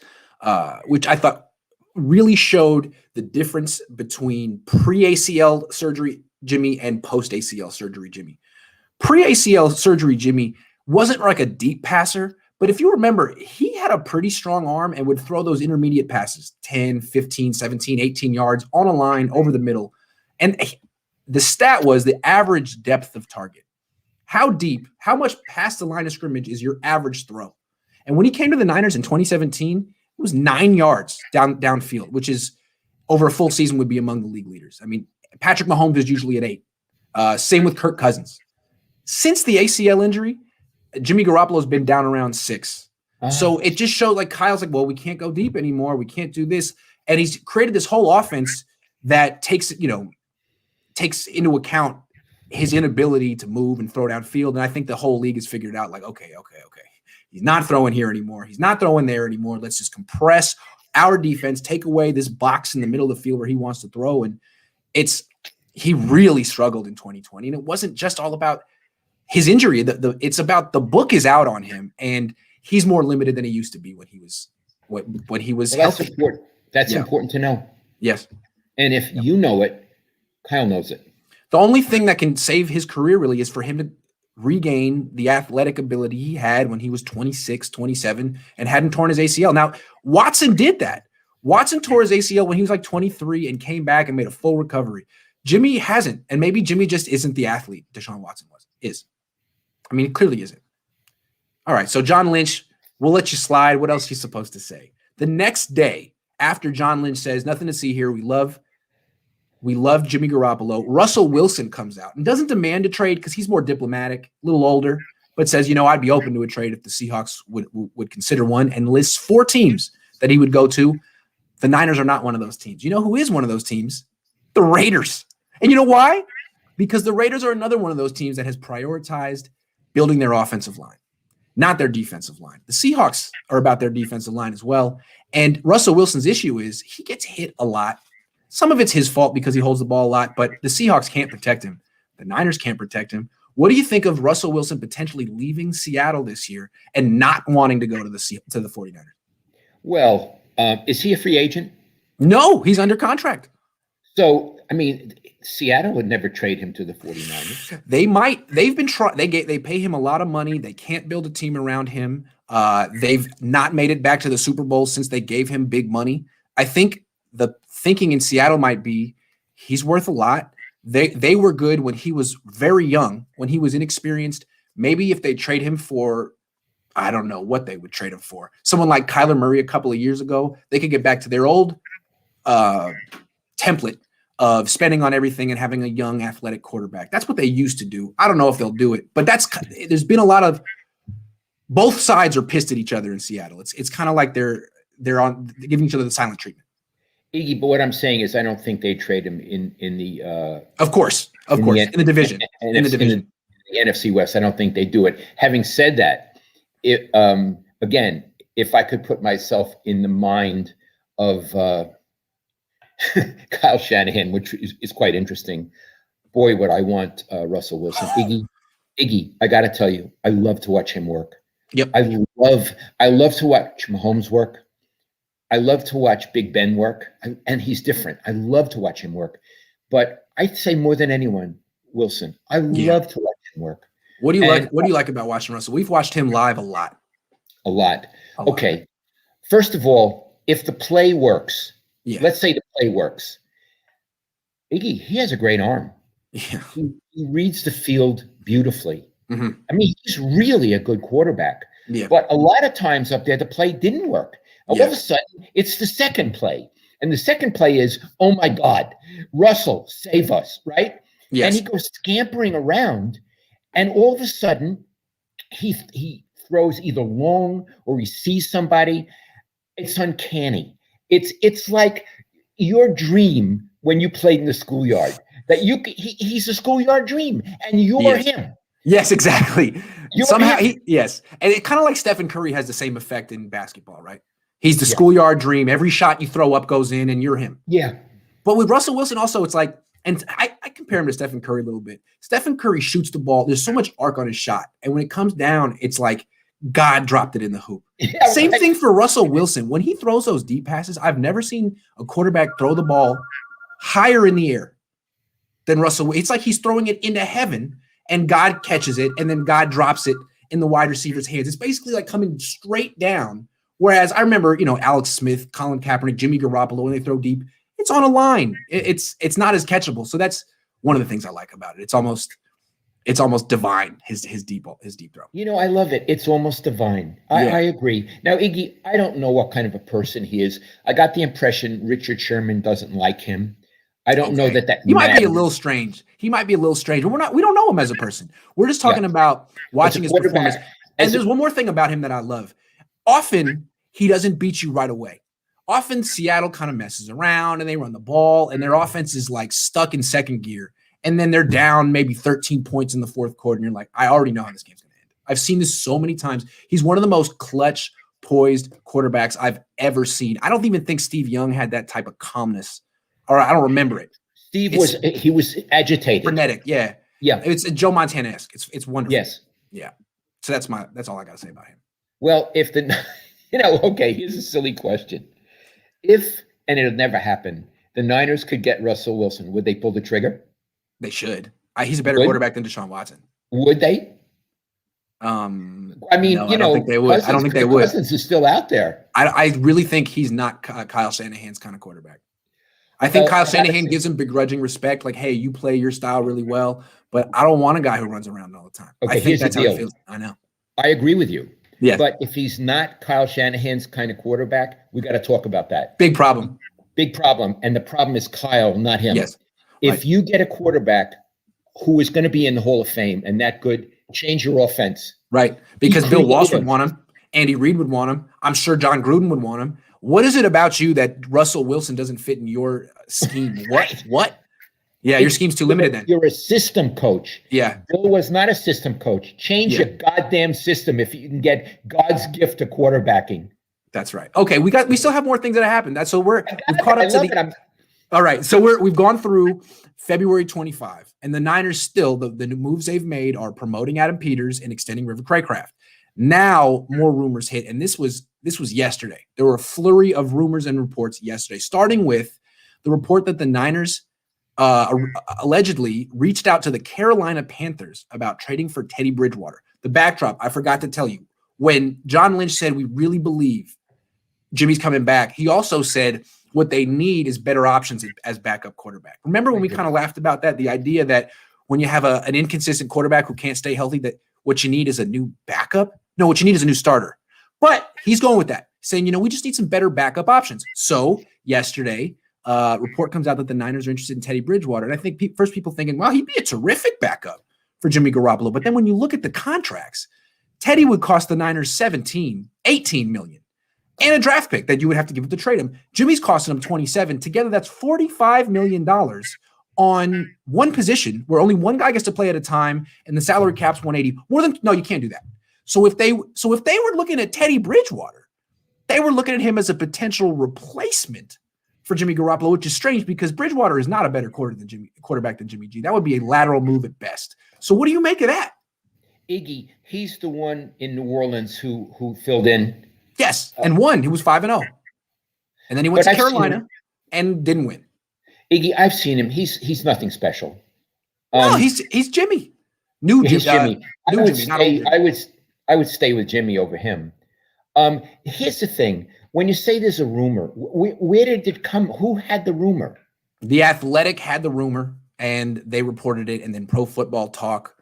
[SPEAKER 1] which I thought really showed the difference between pre-ACL surgery Jimmy and post-ACL surgery Jimmy. Pre-ACL surgery Jimmy wasn't like a deep passer, but if you remember, he had a pretty strong arm and would throw those intermediate passes, 10, 15, 17, 18 yards on a line over the middle. And the stat was the average depth of target. how deep, how much past the line of scrimmage is your average throw? And when he came to the Niners in 2017, it was 9 yards downfield, which is over a full season would be among the league leaders. I mean, Patrick Mahomes is usually at 8. Same with Kirk Cousins. Since the ACL injury, Jimmy Garoppolo has been down around 6. So it just showed like Kyle's like, well, we can't go deep anymore. We can't do this. And he's created this whole offense that takes into account his inability to move and throw downfield. And I think the whole league has figured out like, okay. He's not throwing here anymore. He's not throwing there anymore. Let's just compress our defense, take away this box in the middle of the field where he wants to throw. And he really struggled in 2020. And it wasn't just all about his injury. It's about the book is out on him, and he's more limited than he used to be when he was healthy.
[SPEAKER 2] Important. That's important to know.
[SPEAKER 1] Yes.
[SPEAKER 2] And if you know it, Kyle knows it.
[SPEAKER 1] The only thing that can save his career really is for him to regain the athletic ability he had when he was 26, 27, and hadn't torn his ACL. Now, Watson did that. Watson tore his ACL when he was like 23 and came back and made a full recovery. Jimmy hasn't, and maybe Jimmy just isn't the athlete Deshaun Watson is. I mean, it clearly isn't. All right, so John Lynch, we'll let you slide. What else are you supposed to say? The next day, after John Lynch says, nothing to see here, we love Jimmy Garoppolo, Russell Wilson comes out and doesn't demand a trade because he's more diplomatic, a little older, but says, I'd be open to a trade if the Seahawks would consider one, and lists 4 teams that he would go to. The Niners are not one of those teams. You know who is one of those teams? The Raiders. And you know why? Because the Raiders are another one of those teams that has prioritized building their offensive line, not their defensive line. The Seahawks are about their defensive line as well. And Russell Wilson's issue is he gets hit a lot. Some of it's his fault because he holds the ball a lot, but the Seahawks can't protect him. The Niners can't protect him. What do you think of Russell Wilson potentially leaving Seattle this year and not wanting to go to the 49ers? Well,
[SPEAKER 2] Is he a free agent?
[SPEAKER 1] No, he's under contract.
[SPEAKER 2] So, I mean, Seattle would never trade him to the 49ers.
[SPEAKER 1] They might. They've been trying. They pay him a lot of money. They can't build a team around him. They've not made it back to the Super Bowl since they gave him big money. I think the thinking in Seattle might be he's worth a lot. They were good when he was very young, when he was inexperienced. Maybe if they trade him for, I don't know what they would trade him for. Someone like Kyler Murray a couple of years ago, they could get back to their old template of spending on everything and having a young athletic quarterback. That's what they used to do. I don't know if they'll do it, but there's been a lot of, both sides are pissed at each other in Seattle. It's kind of like they're giving each other the silent treatment.
[SPEAKER 2] Iggy, but what I'm saying is I don't think they trade him in the
[SPEAKER 1] of course in the division.
[SPEAKER 2] In the NFC West, I don't think they do it. Having said that, again, if I could put myself in the mind of Kyle Shanahan, which is quite interesting, boy, would I want Russell Wilson. Iggy, I got to tell you, I love to watch him work.
[SPEAKER 1] Yep.
[SPEAKER 2] I love to watch Mahomes work. I love to watch Big Ben work, and he's different. I love to watch him work, but I'd say more than anyone, Wilson. I love to watch him work.
[SPEAKER 1] What do you like? What do you like about watching Russell? We've watched him live a lot.
[SPEAKER 2] Okay. First of all, if the play works, let's say the play works. Iggy, he has a great arm.
[SPEAKER 1] Yeah.
[SPEAKER 2] He reads the field beautifully.
[SPEAKER 1] Mm-hmm.
[SPEAKER 2] I mean, he's really a good quarterback.
[SPEAKER 1] Yeah.
[SPEAKER 2] But a lot of times up there, the play didn't work. All of a sudden, it's the second play. And the second play is, oh, my God, Russell, save us, right?
[SPEAKER 1] Yes.
[SPEAKER 2] And he goes scampering around, and all of a sudden, he throws either long or he sees somebody. It's uncanny. It's like your dream when you played in the schoolyard, that he's a schoolyard dream, and you're him.
[SPEAKER 1] Yes, exactly. Somehow, yes. And it kind of like Stephen Curry has the same effect in basketball, right? He's the schoolyard dream. Every shot you throw up goes in, and you're him.
[SPEAKER 2] Yeah.
[SPEAKER 1] But with Russell Wilson also, it's like, and I compare him to Stephen Curry a little bit. Stephen Curry shoots the ball. There's so much arc on his shot. And when it comes down, it's like God dropped it in the hoop. Yeah, same thing for Russell Wilson. When he throws those deep passes, I've never seen a quarterback throw the ball higher in the air than Russell. It's like he's throwing it into heaven, and God catches it, and then God drops it in the wide receiver's hands. It's basically like coming straight down. Whereas I remember, Alex Smith, Colin Kaepernick, Jimmy Garoppolo, when they throw deep, it's on a line. It's not as catchable. So that's one of the things I like about it. It's almost It's almost divine, his deep throw.
[SPEAKER 2] You know, I love it. It's almost divine. I agree. Now, Iggy, I don't know what kind of a person he is. I got the impression Richard Sherman doesn't like him. I don't know that
[SPEAKER 1] he might be a little strange. He might be a little strange, but we don't know him as a person. We're just talking about watching his performance. And there's one more thing about him that I love. Often he doesn't beat you right away. Often Seattle kind of messes around and they run the ball and their offense is like stuck in second gear. And then they're down maybe 13 points in the fourth quarter. And you're like, I already know how this game's going to end. I've seen this so many times. He's one of the most clutch, poised quarterbacks I've ever seen. I don't even think Steve Young had that type of calmness. Or I don't remember it.
[SPEAKER 2] He was agitated.
[SPEAKER 1] Frenetic, yeah.
[SPEAKER 2] Yeah.
[SPEAKER 1] It's Joe Montana-esque. It's wonderful.
[SPEAKER 2] Yes.
[SPEAKER 1] Yeah. So that's all I got to say about him.
[SPEAKER 2] Well, here's a silly question. If, and it'll never happen, the Niners could get Russell Wilson, would they pull the trigger?
[SPEAKER 1] They should. He's a better quarterback than Deshaun Watson.
[SPEAKER 2] Would they?
[SPEAKER 1] I mean, no, I don't think they would. I don't think they would.
[SPEAKER 2] Cousins is still out there.
[SPEAKER 1] I really think he's not Kyle Shanahan's kind of quarterback. I think Kyle Shanahan gives him begrudging respect, like, hey, you play your style really well, but I don't want a guy who runs around all the time.
[SPEAKER 2] Okay,
[SPEAKER 1] I think that's how it feels. I know.
[SPEAKER 2] I agree with you.
[SPEAKER 1] Yeah.
[SPEAKER 2] But if he's not Kyle Shanahan's kind of quarterback, we got to talk about that.
[SPEAKER 1] Big problem.
[SPEAKER 2] Big problem. And the problem is Kyle, not him.
[SPEAKER 1] Yes.
[SPEAKER 2] If you get a quarterback who is going to be in the Hall of Fame and that good, change your offense.
[SPEAKER 1] Right. Because Bill Walsh would want him. Andy Reid would want him. I'm sure John Gruden would want him. What is it about you that Russell Wilson doesn't fit in your scheme? What? Yeah, your scheme's too limited then.
[SPEAKER 2] You're a system coach.
[SPEAKER 1] Yeah.
[SPEAKER 2] Bill was not a system coach. Change your goddamn system if you can get God's gift to quarterbacking.
[SPEAKER 1] That's right. Okay, we still have more things that happen. We've caught up to the. All right, so we've gone through February 25, and the Niners still the new moves they've made are promoting Adam Peters and extending River Cracraft. Now more rumors hit, and this was yesterday. There were a flurry of rumors and reports yesterday, starting with the report that the Niners allegedly reached out to the Carolina Panthers about trading for Teddy Bridgewater. The backdrop, I forgot to tell you, when John Lynch said we really believe Jimmy's coming back, he also said what they need is better options as backup quarterback. Remember when we kind of laughed about that? The idea that when you have an inconsistent quarterback who can't stay healthy, that what you need is a new backup? No, what you need is a new starter. But he's going with that, saying, we just need some better backup options. So yesterday, report comes out that the Niners are interested in Teddy Bridgewater. And I think first people thinking, well, he'd be a terrific backup for Jimmy Garoppolo. But then when you look at the contracts, Teddy would cost the Niners $18 million. And a draft pick that you would have to give up to trade him. Jimmy's costing him 27. Together, that's $45 million on one position where only one guy gets to play at a time, and the salary cap's 180. No, you can't do that. So if they were looking at Teddy Bridgewater, they were looking at him as a potential replacement for Jimmy Garoppolo, which is strange because Bridgewater is not a better quarterback than Jimmy G. That would be a lateral move at best. So what do you make of that?
[SPEAKER 2] Iggy, he's the one in New Orleans who filled in.
[SPEAKER 1] Yes, and won. He was 5-0. And then he went to Carolina and didn't win.
[SPEAKER 2] Iggy, I've seen him. He's nothing special.
[SPEAKER 1] No, he's Jimmy.
[SPEAKER 2] He's Jimmy.
[SPEAKER 1] I
[SPEAKER 2] would stay with Jimmy over him. Here's the thing. When you say there's a rumor, where did it come? Who had the rumor?
[SPEAKER 1] The Athletic had the rumor, and they reported it, and then Pro Football Talk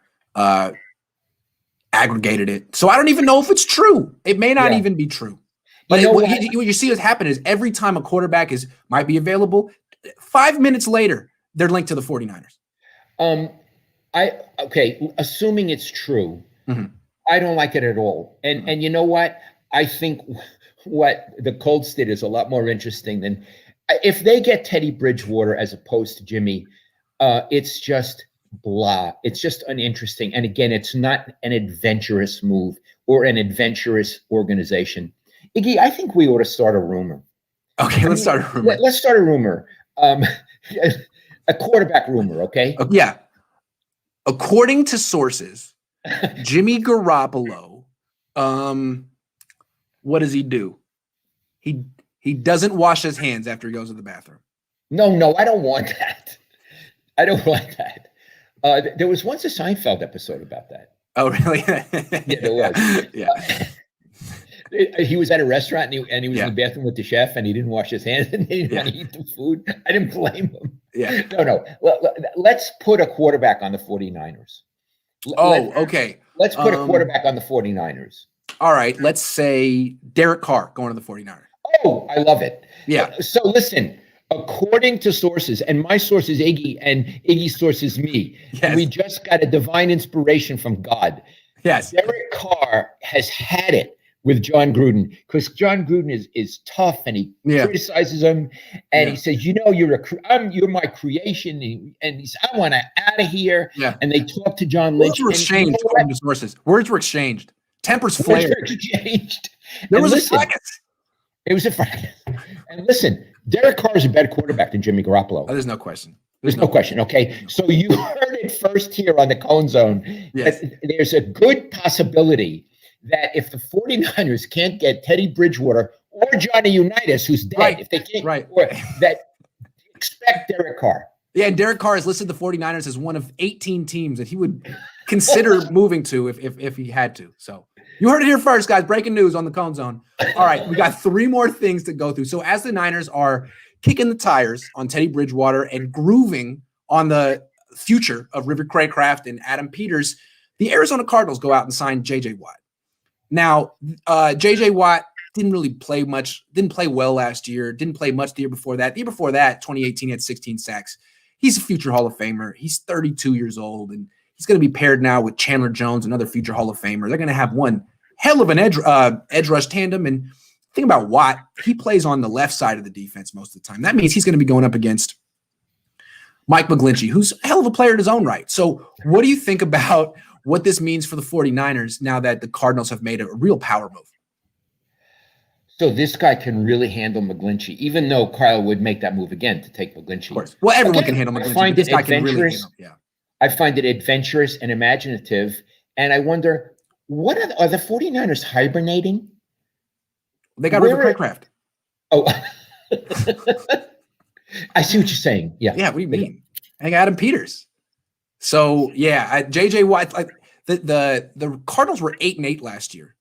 [SPEAKER 1] aggregated it. So I don't even know if it's true. It may not even be true. But what you see what's happen is every time a quarterback might be available, 5 minutes later, they're linked to the 49ers.
[SPEAKER 2] Assuming it's true,
[SPEAKER 1] mm-hmm.
[SPEAKER 2] I don't like it at all. And you know what? I think what the Colts did is a lot more interesting than if they get Teddy Bridgewater as opposed to Jimmy. It's just blah. It's just uninteresting. And again, it's not an adventurous move or an adventurous organization. Iggy, I think we ought to start a rumor.
[SPEAKER 1] Okay, let's start a rumor.
[SPEAKER 2] Let's start a rumor. A quarterback rumor, okay?
[SPEAKER 1] Yeah. According to sources, Jimmy Garoppolo, what does he do? He doesn't wash his hands after he goes to the bathroom.
[SPEAKER 2] No, I don't want that. I don't want that. There was once a Seinfeld episode about that.
[SPEAKER 1] Oh, really?
[SPEAKER 2] Yeah, there was.
[SPEAKER 1] Yeah.
[SPEAKER 2] He was at a restaurant and he was in the bathroom with the chef and he didn't wash his hands and he didn't want to eat the food. I didn't blame him.
[SPEAKER 1] Yeah.
[SPEAKER 2] No. Let's put a quarterback on the 49ers.
[SPEAKER 1] Okay.
[SPEAKER 2] Let's put a quarterback on the 49ers.
[SPEAKER 1] All right. Let's say Derek Carr going to the 49ers.
[SPEAKER 2] Oh, I love it.
[SPEAKER 1] Yeah.
[SPEAKER 2] So listen, according to sources, and my source is Iggy, and Iggy's source is me.
[SPEAKER 1] Yes.
[SPEAKER 2] We just got a divine inspiration from God.
[SPEAKER 1] Yes.
[SPEAKER 2] Derek Carr has had it with John Gruden, because John Gruden is tough, and he criticizes him, and he says, you're my creation, and he says, I want to out of here.
[SPEAKER 1] Yeah.
[SPEAKER 2] And they talk to John Lynch.
[SPEAKER 1] Words were exchanged, according to sources. Words were exchanged. Tempers flared.
[SPEAKER 2] Words were exchanged.
[SPEAKER 1] There was a fracas.
[SPEAKER 2] It was a fracas. And listen, Derek Carr is a better quarterback than Jimmy Garoppolo.
[SPEAKER 1] Oh, there's no question.
[SPEAKER 2] There's no question. Okay. So you heard it first here on the Cohn Zone.
[SPEAKER 1] Yes.
[SPEAKER 2] There's a good possibility that if the 49ers can't get Teddy Bridgewater or Johnny Unitas, who's dead, if they can't, that expect Derek Carr.
[SPEAKER 1] Yeah, and Derek Carr has listed the 49ers as one of 18 teams that he would consider moving to if he had to. So you heard it here first, guys. Breaking news on the Cohn Zone. All right, we got 3 more things to go through. So as the Niners are kicking the tires on Teddy Bridgewater and grooving on the future of River Cracraft and Adam Peters, the Arizona Cardinals go out and sign J.J. Watt. Now, J.J. Watt didn't really play much, didn't play well last year, didn't play much the year before that. The year before that, 2018, he had 16 sacks. He's a future Hall of Famer. He's 32 years old, and he's going to be paired now with Chandler Jones, another future Hall of Famer. They're going to have one hell of an edge rush tandem. And think about Watt. He plays on the left side of the defense most of the time. That means he's going to be going up against Mike McGlinchey, who's a hell of a player in his own right. So what do you think about what this means for the 49ers now that the Cardinals have made a real power move?
[SPEAKER 2] So this guy can really handle McGlinchey, even though Kyle would make that move again to take McGlinchey.
[SPEAKER 1] Of course. Well, everyone can handle McGlinchey.
[SPEAKER 2] I find it adventurous. I find it adventurous and imaginative. And I wonder, what are the 49ers hibernating?
[SPEAKER 1] They got River Cracraft.
[SPEAKER 2] Oh, I see what you're saying. Yeah.
[SPEAKER 1] Yeah, what do you mean? I got Adam Peters. So, yeah, JJ Watt, the Cardinals were 8-8 last year.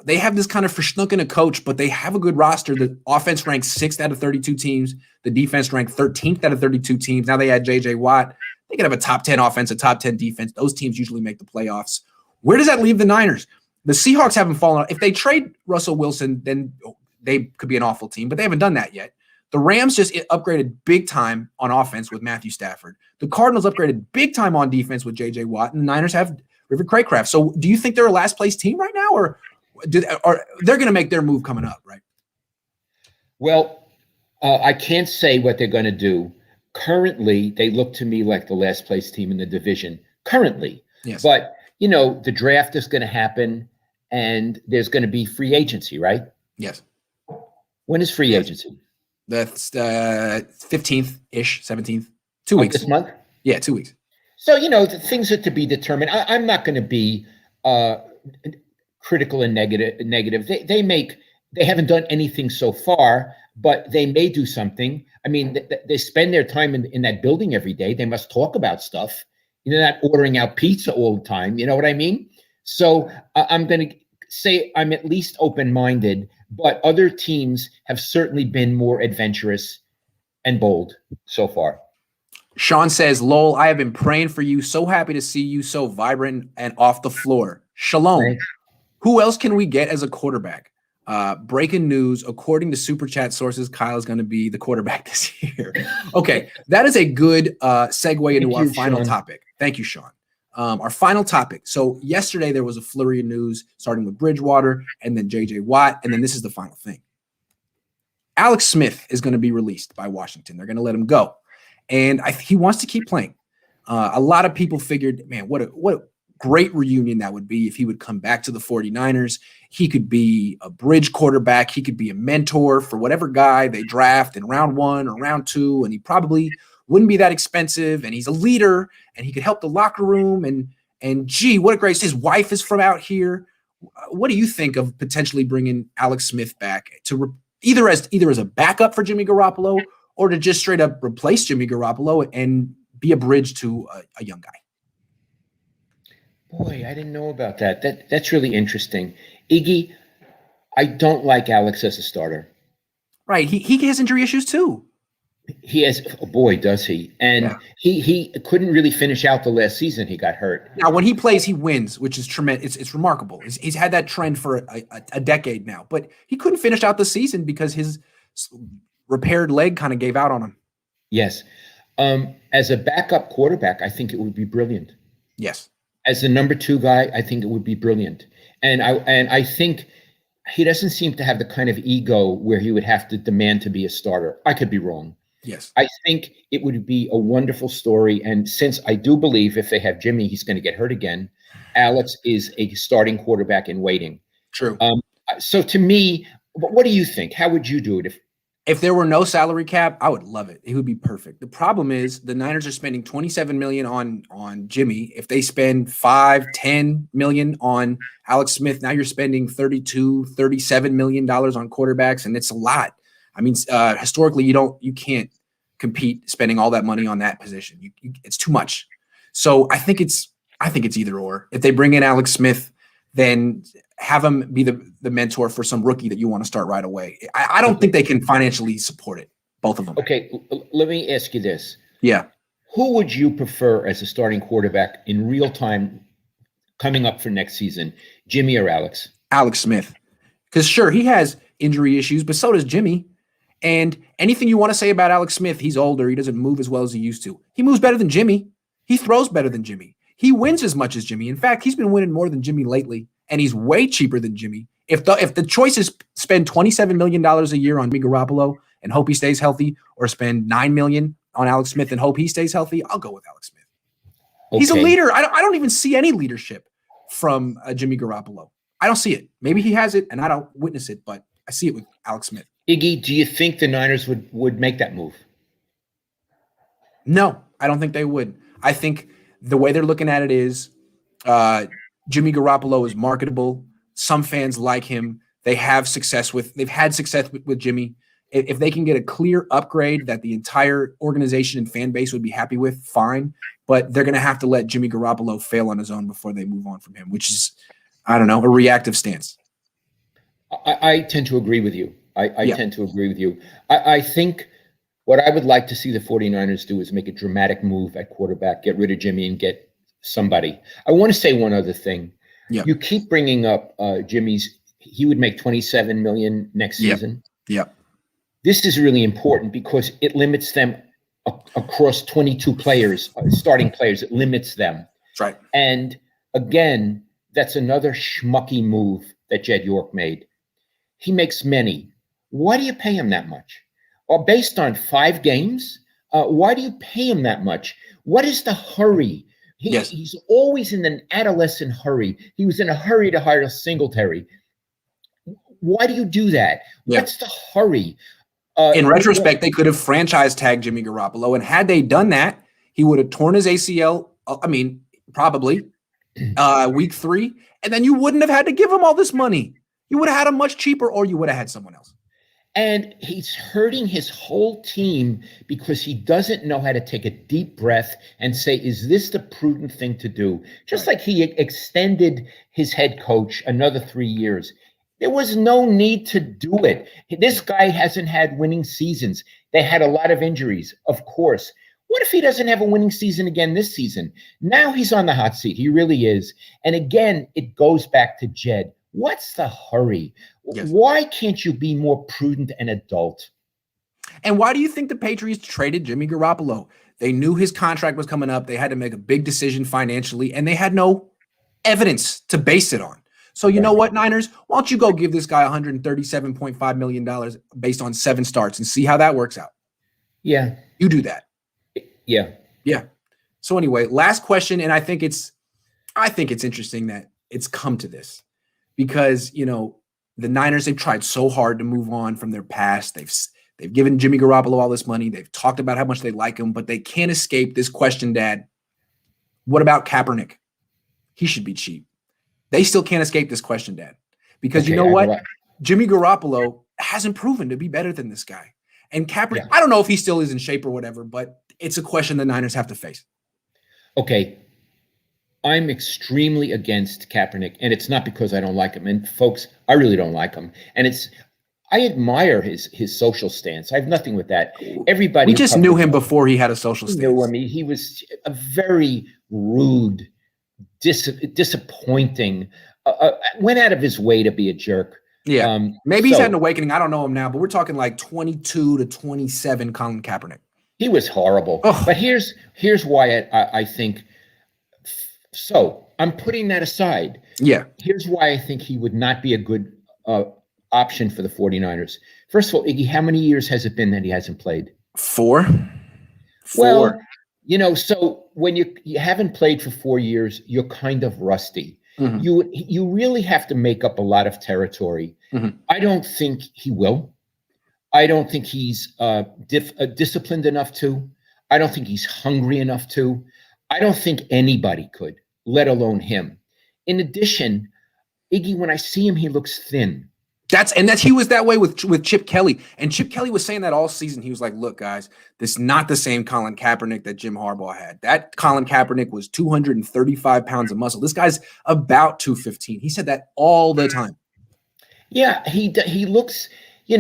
[SPEAKER 1] They have this kind of verschnooking a coach, but they have a good roster. The offense ranks 6th out of 32 teams. The defense ranked 13th out of 32 teams. Now they add J.J. Watt. They could have a top 10 offense, a top 10 defense. Those teams usually make the playoffs. Where does that leave the Niners? The Seahawks haven't fallen out. If they trade Russell Wilson, then they could be an awful team, but they haven't done that yet. The Rams just upgraded big time on offense with Matthew Stafford. The Cardinals upgraded big time on defense with J.J. Watt, and the Niners have River Cracraft. So do you think they're a last-place team right now, or they're going to make their move coming up, right?
[SPEAKER 2] Well, I can't say what they're going to do. Currently, they look to me like the last place team in the division. Currently.
[SPEAKER 1] Yes.
[SPEAKER 2] But, the draft is going to happen, and there's going to be free agency, right?
[SPEAKER 1] Yes.
[SPEAKER 2] When is free agency?
[SPEAKER 1] That's 15th-ish, 17th. 2 weeks.
[SPEAKER 2] This month?
[SPEAKER 1] Yeah, 2 weeks.
[SPEAKER 2] So, the things are to be determined. I'm not going to be critical and negative. They haven't done anything so far, but they may do something. I mean, they spend their time in that building every day. They must talk about stuff. They're not ordering out pizza all the time. You know what I mean? So I'm going to say I'm at least open-minded, but other teams have certainly been more adventurous and bold so far.
[SPEAKER 1] Sean says, Lowell, I have been praying for you. So happy to see you so vibrant and off the floor. Shalom.
[SPEAKER 2] Right.
[SPEAKER 1] Who else can we get as a quarterback? Breaking news, according to Super Chat sources, Kyle is going to be the quarterback this year. Okay, that is a good segue into our final topic. Thank you, Sean. Our final topic. So yesterday there was a flurry of news, starting with Bridgewater and then J.J. Watt, and then this is the final thing. Alex Smith is going to be released by Washington. They're going to let him go, and he wants to keep playing. A lot of people figured, man, what a great reunion that would be if he would come back to the 49ers. He could be a bridge quarterback. He could be a mentor for whatever guy they draft in round 1 or round 2, and he probably wouldn't be that expensive, and he's a leader, and he could help the locker room, and gee, what a great – his wife is from out here. What do you think of potentially bringing Alex Smith back to either as a backup for Jimmy Garoppolo or to just straight up replace Jimmy Garoppolo and be a bridge to a young guy?
[SPEAKER 2] Boy, I didn't know about that. That's really interesting. Iggy, I don't like Alex as a starter.
[SPEAKER 1] Right. He has injury issues too.
[SPEAKER 2] He has, oh boy, does he. And
[SPEAKER 1] Yeah.
[SPEAKER 2] he couldn't really finish out the last season. He got hurt.
[SPEAKER 1] Now, when he plays, he wins, which is tremendous. It's remarkable. He's had that trend for a decade now, but he couldn't finish out the season because his repaired leg kind of gave out on him.
[SPEAKER 2] Yes. As a backup quarterback, I think it would be brilliant.
[SPEAKER 1] Yes.
[SPEAKER 2] As the number 2 guy, I think it would be brilliant. And I think he doesn't seem to have the kind of ego where he would have to demand to be a starter. I could be wrong.
[SPEAKER 1] Yes.
[SPEAKER 2] I think it would be a wonderful story. And since I do believe if they have Jimmy, he's going to get hurt again, Alex is a starting quarterback in waiting.
[SPEAKER 1] True.
[SPEAKER 2] So to me, what do you think? How would you do it
[SPEAKER 1] if there were no salary cap? I would love it. It would be perfect. The problem is the Niners are spending $27 million on Jimmy. If they spend $5-10 million on Alex Smith, now you're spending $32-37 million on quarterbacks, and it's a lot. I mean, historically, you can't compete spending all that money on that position. It's too much. So I think it's either or. If they bring in Alex Smith, then have him be the mentor for some rookie that you want to start right away. I don't think they can financially support it, both of them.
[SPEAKER 2] Okay, let me ask you this.
[SPEAKER 1] Yeah.
[SPEAKER 2] Who would you prefer as a starting quarterback in real time coming up for next season, Jimmy or Alex?
[SPEAKER 1] Alex Smith. Because sure, he has injury issues, but so does Jimmy. And anything you want to say about Alex Smith, he's older. He doesn't move as well as he used to. He moves better than Jimmy. He throws better than Jimmy. He wins as much as Jimmy. In fact, he's been winning more than Jimmy lately, and he's way cheaper than Jimmy. If the choice is spend $27 million a year on Jimmy Garoppolo and hope he stays healthy, or spend $9 million on Alex Smith and hope he stays healthy, I'll go with Alex Smith. Okay. He's a leader. I don't even see any leadership from Jimmy Garoppolo. I don't see it. Maybe he has it, and I don't witness it, but I see it with Alex Smith.
[SPEAKER 2] Iggy, do you think the Niners would make that move?
[SPEAKER 1] No, I don't think they would. I think the way they're looking at it is Jimmy Garoppolo is marketable. Some fans like him. They've had success with Jimmy. If they can get a clear upgrade that the entire organization and fan base would be happy with, fine. But they're going to have to let Jimmy Garoppolo fail on his own before they move on from him, which is, I don't know, a reactive stance.
[SPEAKER 2] I tend to agree with you. I tend to agree with you. I think what I would like to see the 49ers do is make a dramatic move at quarterback, get rid of Jimmy and get somebody. I want to say one other thing. Yep. You keep bringing up he would make $27 million next season.
[SPEAKER 1] Yep.
[SPEAKER 2] This is really important because it limits them across 22 players, starting players. It limits them.
[SPEAKER 1] That's right.
[SPEAKER 2] And again, that's another schmucky move that Jed York made. He makes many. Why do you pay him that much? Or based on 5 games, why do you pay him that much? What is the hurry? He's always in an adolescent hurry. He was in a hurry to hire Singletary. Why do you do that? Yeah. What's the hurry?
[SPEAKER 1] In retrospect, they could have franchise tagged Jimmy Garoppolo, and had they done that, he would have torn his ACL. I mean, probably week 3, and then you wouldn't have had to give him all this money. You would have had him much cheaper, or you would have had someone else.
[SPEAKER 2] And he's hurting his whole team because he doesn't know how to take a deep breath and say, is this the prudent thing to do? Just like he extended his head coach another 3 years. There was no need to do it. This guy hasn't had winning seasons. They had a lot of injuries, of course. What if he doesn't have a winning season again this season? Now he's on the hot seat. He really is. And again, it goes back to Jed. What's the hurry? Yes. Why can't you be more prudent and adult?
[SPEAKER 1] And why do you think the Patriots traded Jimmy Garoppolo? They knew his contract was coming up. They had to make a big decision financially, and they had no evidence to base it on. So you know what, Niners? Why don't you go give this guy $137.5 million based on 7 starts and see how that works out?
[SPEAKER 2] Yeah.
[SPEAKER 1] You do that.
[SPEAKER 2] Yeah.
[SPEAKER 1] Yeah. So anyway, last question, and I think it's interesting that it's come to this. Because, you know, the Niners, they've tried so hard to move on from their past. They've given Jimmy Garoppolo all this money. They've talked about how much they like him, but they can't escape this question, Dad. What about Kaepernick? He should be cheap. They still can't escape this question, Dad. Because you know what? Jimmy Garoppolo hasn't proven to be better than this guy. And Kaepernick, I don't know if he still is in shape or whatever, but it's a question the Niners have to face.
[SPEAKER 2] Okay. I'm extremely against Kaepernick, and it's not because I don't like him. And folks, I really don't like him. And I admire his social stance. I have nothing with that. Everybody
[SPEAKER 1] We just knew him before he had a social stance.
[SPEAKER 2] I mean, he was a very rude, disappointing. Went out of his way to be a jerk.
[SPEAKER 1] Yeah, maybe he's had an awakening. I don't know him now, but we're talking like 22 to 27 Colin Kaepernick.
[SPEAKER 2] He was horrible. Oh. But here's why I think. So I'm putting that aside.
[SPEAKER 1] Yeah.
[SPEAKER 2] Here's why I think he would not be a good option for the 49ers. First of all, Iggy, how many years has it been that he hasn't played?
[SPEAKER 1] 4.
[SPEAKER 2] Well, so when you haven't played for 4 years, you're kind of rusty. Mm-hmm. You really have to make up a lot of territory. Mm-hmm. I don't think he will. I don't think he's disciplined enough to. I don't think he's hungry enough to. I don't think anybody could, let alone him. In addition, Iggy, when I see him, he looks thin.
[SPEAKER 1] He was that way with Chip Kelly. And Chip Kelly was saying that all season. He was like, look, guys, this is not the same Colin Kaepernick that Jim Harbaugh had. That Colin Kaepernick was 235 pounds of muscle. This guy's about 215. He said that all the time.
[SPEAKER 2] Yeah, he looks, he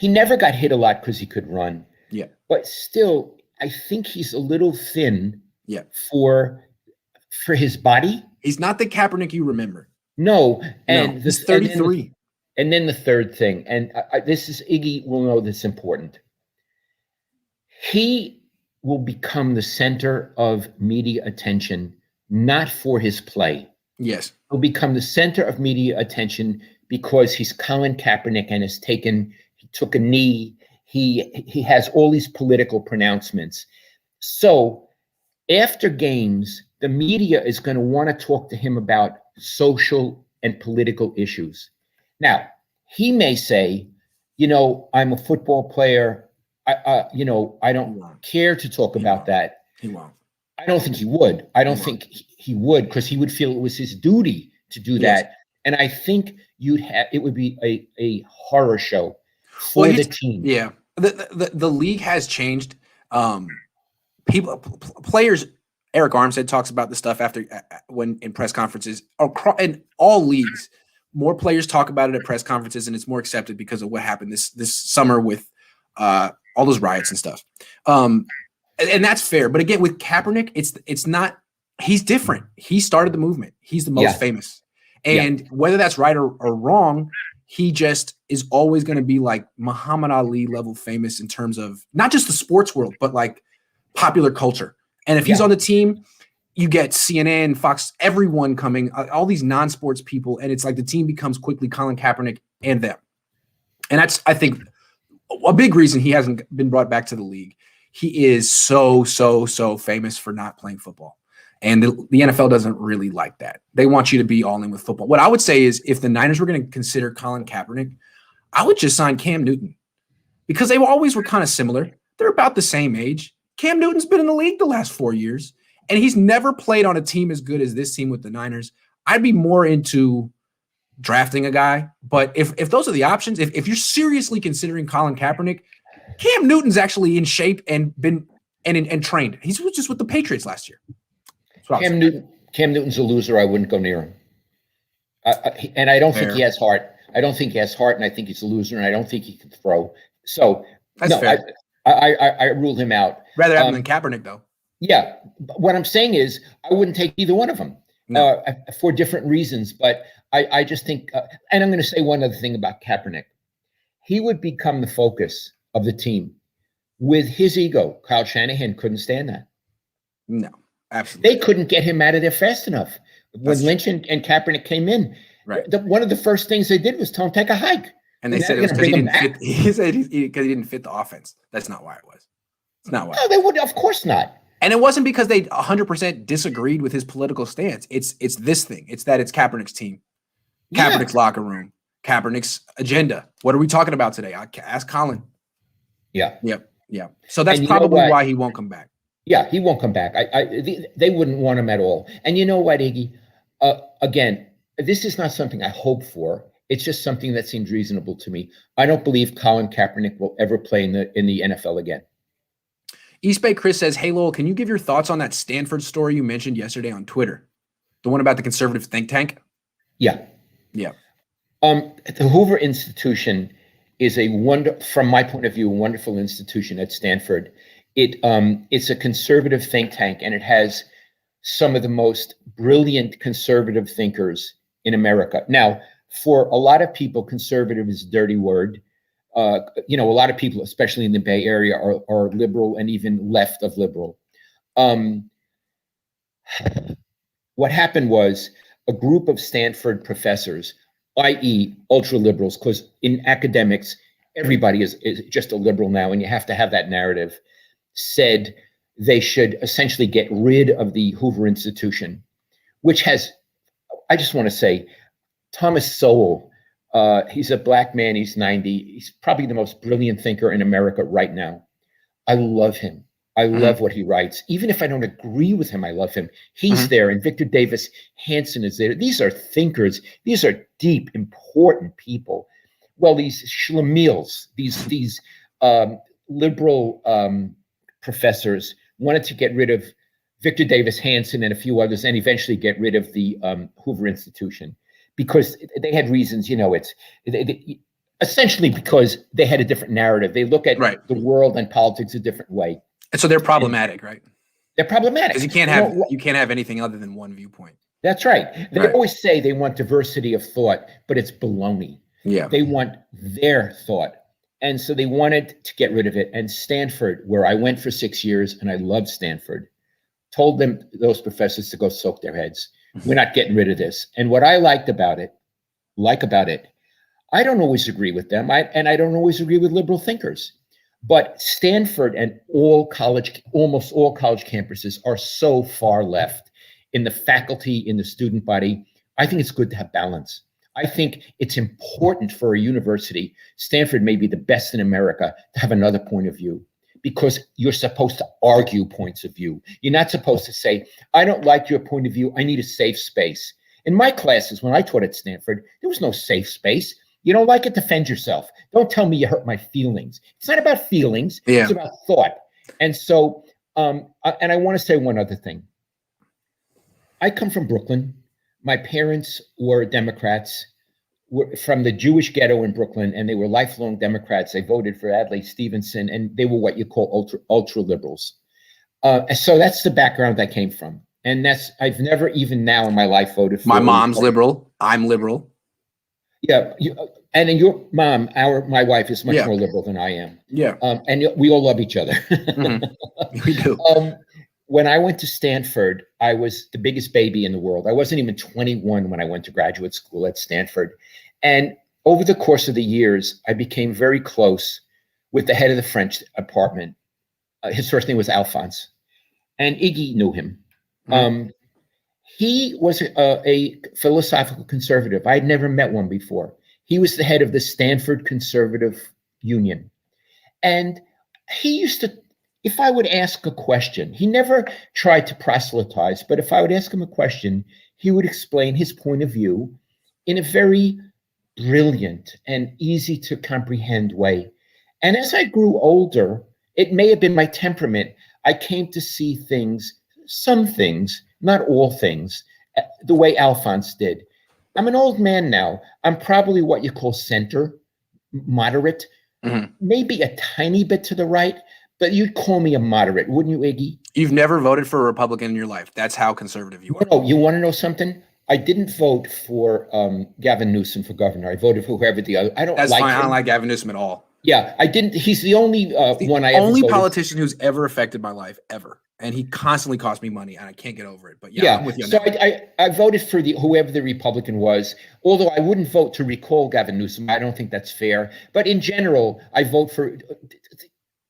[SPEAKER 2] never got hit a lot because he could run.
[SPEAKER 1] Yeah.
[SPEAKER 2] But still, I think he's a little thin.
[SPEAKER 1] Yeah.
[SPEAKER 2] For his body.
[SPEAKER 1] He's not the Kaepernick you remember.
[SPEAKER 2] No, and
[SPEAKER 1] he's 33.
[SPEAKER 2] And then the third thing, and this is Iggy will know this is important. He will become the center of media attention, not for his play.
[SPEAKER 1] Yes.
[SPEAKER 2] He'll become the center of media attention because he's Colin Kaepernick and he took a knee. He has all these political pronouncements. So after games, the media is going to want to talk to him about social and political issues. Now, he may say, I'm a football player. I don't care to talk about that.
[SPEAKER 1] He won't.
[SPEAKER 2] I don't think he would. I don't think he would because he would feel it was his duty to do that. And I think it would be a horror show for the team.
[SPEAKER 1] Yeah. The league has changed. Players, Eric Armstead talks about the stuff when in press conferences. In all leagues, more players talk about it at press conferences, and it's more accepted because of what happened this summer with all those riots and stuff. And that's fair. But again, with Kaepernick, it's not. He's different. He started the movement. He's the most famous, and whether that's right or wrong, he just is always going to be like Muhammad Ali level famous in terms of not just the sports world, but like popular culture. And if he's on the team, you get CNN, Fox, everyone coming, all these non-sports people, and it's like the team becomes quickly Colin Kaepernick and them. And that's, I think, a big reason he hasn't been brought back to the league. He is so famous for not playing football. And the NFL doesn't really like that. They want you to be all in with football. What I would say is if the Niners were going to consider Colin Kaepernick, I would just sign Cam Newton because they always were kind of similar. They're about the same age. Cam Newton's been in the league the last 4 years, and he's never played on a team as good as this team with the Niners. I'd be more into drafting a guy. But if those are the options, if you're seriously considering Colin Kaepernick, Cam Newton's actually in shape and been and trained. He was just with the Patriots last year.
[SPEAKER 2] Cam Newton's a loser. I wouldn't go near him. And I don't think he has heart. I don't think he has heart, and I think he's a loser, and I don't think he can throw. So
[SPEAKER 1] that's fair.
[SPEAKER 2] I ruled him out.
[SPEAKER 1] Rather have him than Kaepernick, though.
[SPEAKER 2] Yeah. What I'm saying is I wouldn't take either one of them for different reasons. But I just think, and I'm going to say one other thing about Kaepernick. He would become the focus of the team with his ego. Kyle Shanahan couldn't stand that.
[SPEAKER 1] No, absolutely.
[SPEAKER 2] They couldn't get him out of there fast enough. When Lynch and Kaepernick came in, one of the first things they did was tell him take a hike.
[SPEAKER 1] And they said it was because he didn't fit. He said because he didn't fit the offense. That's not why it was. It's not why.
[SPEAKER 2] No, they would. Of course not.
[SPEAKER 1] And it wasn't because they 100% disagreed with his political stance. It's this thing. It's that it's Kaepernick's team, Kaepernick's locker room, Kaepernick's agenda. What are we talking about today? Ask Colin.
[SPEAKER 2] Yeah.
[SPEAKER 1] Yep. Yeah. So that's probably why he won't come back.
[SPEAKER 2] Yeah, he won't come back. They wouldn't want him at all. And you know what, Iggy? Again, this is not something I hope for. It's just something that seems reasonable to me. I don't believe Colin Kaepernick will ever play in the NFL again.
[SPEAKER 1] East Bay Chris says, hey, Lowell, can you give your thoughts on that Stanford story you mentioned yesterday on Twitter? The one about the conservative think tank?
[SPEAKER 2] Yeah.
[SPEAKER 1] Yeah.
[SPEAKER 2] The Hoover Institution is from my point of view, a wonderful institution at Stanford. It's a conservative think tank, and it has some of the most brilliant conservative thinkers in America. Now, for a lot of people, conservative is a dirty word. A lot of people, especially in the Bay Area, are liberal and even left of liberal. What happened was a group of Stanford professors, i.e. ultra liberals, because in academics, everybody is just a liberal now, and you have to have that narrative, said they should essentially get rid of the Hoover Institution, which has, I just want to say, Thomas Sowell, he's a black man, he's 90. He's probably the most brilliant thinker in America right now. I love him. I love what he writes. Even if I don't agree with him, I love him. He's there, and Victor Davis Hanson is there. These are thinkers. These are deep, important people. Well, these schlemiels, these liberal professors wanted to get rid of Victor Davis Hanson and a few others, and eventually get rid of the Hoover Institution because they had reasons. Essentially because they had a different narrative. They look at the world and politics a different way.
[SPEAKER 1] And so they're problematic, right?
[SPEAKER 2] They're problematic
[SPEAKER 1] because you can't have anything other than one viewpoint.
[SPEAKER 2] That's right. They always say they want diversity of thought, but it's baloney.
[SPEAKER 1] Yeah.
[SPEAKER 2] They want their thought. And so they wanted to get rid of it. And Stanford, where I went for 6 years, and I loved Stanford, told those professors to go soak their heads. We're not getting rid of this. And what I liked about it, I don't always agree with them. And I don't always agree with liberal thinkers. But Stanford and almost all college campuses are so far left in the faculty, in the student body. I think it's good to have balance. I think it's important for a university, Stanford may be the best in America, to have another point of view, because you're supposed to argue points of view. You're not supposed to say, I don't like your point of view. I need a safe space. In my classes, when I taught at Stanford, there was no safe space. You don't like it, defend yourself. Don't tell me you hurt my feelings. It's not about feelings. Yeah. It's about thought. And so, and I want to say one other thing. I come from Brooklyn. My parents were Democrats, were from the Jewish ghetto in Brooklyn, and they were lifelong Democrats. They voted for Adlai Stevenson, and they were what you call ultra liberals. So that's the background I came from. And I've never even now in my life voted for.
[SPEAKER 1] My mom's liberal. I'm liberal.
[SPEAKER 2] Yeah, and your mom, my wife, is much more liberal than I am.
[SPEAKER 1] Yeah,
[SPEAKER 2] and we all love each other.
[SPEAKER 1] We do.
[SPEAKER 2] When I went to Stanford, I was the biggest baby in the world. I wasn't even 21 when I went to graduate school at Stanford. And over the course of the years, I became very close with the head of the French department. His first name was Alphonse, and Iggy knew him. He was a philosophical conservative. I had never met one before. He was the head of the Stanford Conservative Union. And he used to, if I would ask a question, he never tried to proselytize, but if I would ask him a question, he would explain his point of view in a very brilliant and easy to comprehend way. And as I grew older, it may have been my temperament, I came to see things, some things, not all things, the way Alphonse did. I'm an old man now. I'm probably what you call center, moderate, maybe a tiny bit to the right, but you'd call me a moderate, wouldn't you, Iggy?
[SPEAKER 1] You've never voted for a Republican in your life. That's how conservative you are.
[SPEAKER 2] No, you want to know something? I didn't vote for Gavin Newsom for governor. I voted for whoever the other.
[SPEAKER 1] That's fine. I don't like Gavin Newsom at all.
[SPEAKER 2] Yeah, I didn't. He's the only one I ever
[SPEAKER 1] only
[SPEAKER 2] voted.
[SPEAKER 1] Politician who's ever affected my life ever. And he constantly cost me money, and I can't get over it. But yeah, I'm with you on
[SPEAKER 2] so
[SPEAKER 1] that.
[SPEAKER 2] I voted for whoever the Republican was, although I wouldn't vote to recall Gavin Newsom. I don't think that's fair. But in general, I vote for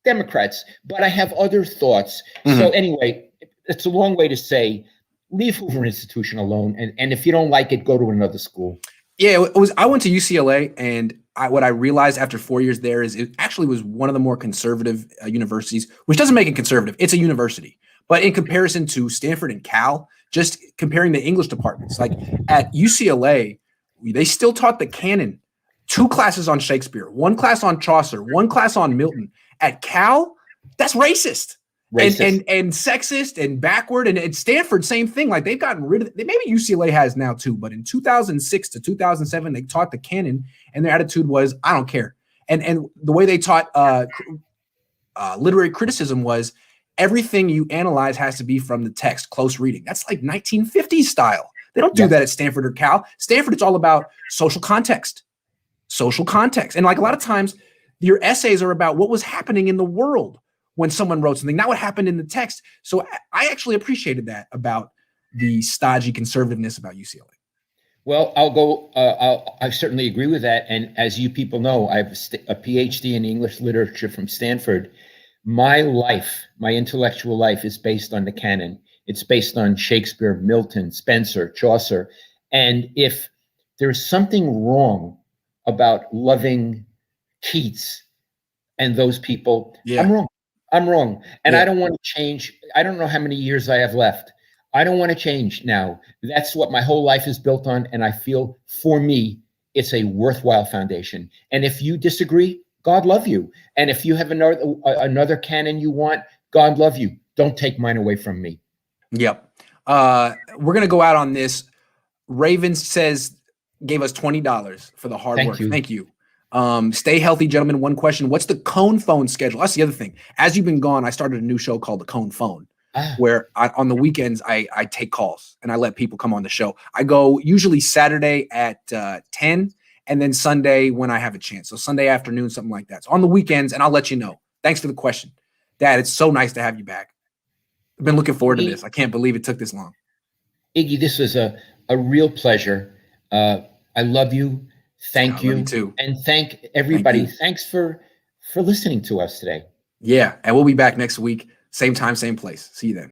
[SPEAKER 2] Democrats. But I have other thoughts. So anyway, it's a long way to say, leave Hoover Institution alone. And if you don't like it, go to another school.
[SPEAKER 1] Yeah, I went to UCLA, and what I realized after 4 years there is it actually was one of the more conservative universities, which doesn't make it conservative. It's a university. But in comparison to Stanford and Cal, just comparing the English departments, like at UCLA, they still taught the canon, 2 classes on Shakespeare, 1 class on Chaucer, 1 class on Milton. At Cal, that's racist.
[SPEAKER 2] Racist.
[SPEAKER 1] and sexist and backward. And at Stanford, same thing. Like they've gotten rid of, maybe UCLA has now too, but in 2006 to 2007, they taught the canon, and their attitude was, I don't care. And the way they taught literary criticism was, everything you analyze has to be from the text, close reading. That's like 1950s style. They don't do that at Stanford or Cal. Stanford, it's all about social context. And like a lot of times, your essays are about what was happening in the world when someone wrote something, not what happened in the text. So I actually appreciated that about the stodgy conservativeness about UCLA.
[SPEAKER 2] Well, I certainly agree with that. And as you people know, I have a PhD in English literature from Stanford. My life, my intellectual life, is based on the canon. It's based on Shakespeare, Milton, Spencer, Chaucer. And if there's something wrong about loving Keats and those people, I'm wrong. I'm wrong. And I don't want to change. I don't know how many years I have left. I don't want to change now. That's what my whole life is built on. And I feel, for me, it's a worthwhile foundation. And if you disagree, God love you. And if you have another canon you want, God love you. Don't take mine away from me.
[SPEAKER 1] Yep. We're going to go out on this. Ravens gave us $20 for the hard work. Thank you. Stay healthy, gentlemen. One question. What's the Cohn phone schedule? That's the other thing. As you've been gone, I started a new show called the Cohn phone, where on the weekends, I take calls and I let people come on the show. I go usually Saturday at 10 and then Sunday when I have a chance. So Sunday afternoon, something like that. So on the weekends, and I'll let you know. Thanks for the question. Dad, it's so nice to have you back. I've been looking forward to this. I can't believe it took this long.
[SPEAKER 2] Iggy, this was a real pleasure. I love you. Thank you.
[SPEAKER 1] Love you too.
[SPEAKER 2] And thank everybody. Thanks for listening to us today.
[SPEAKER 1] Yeah. And we'll be back next week. Same time, same place. See you then.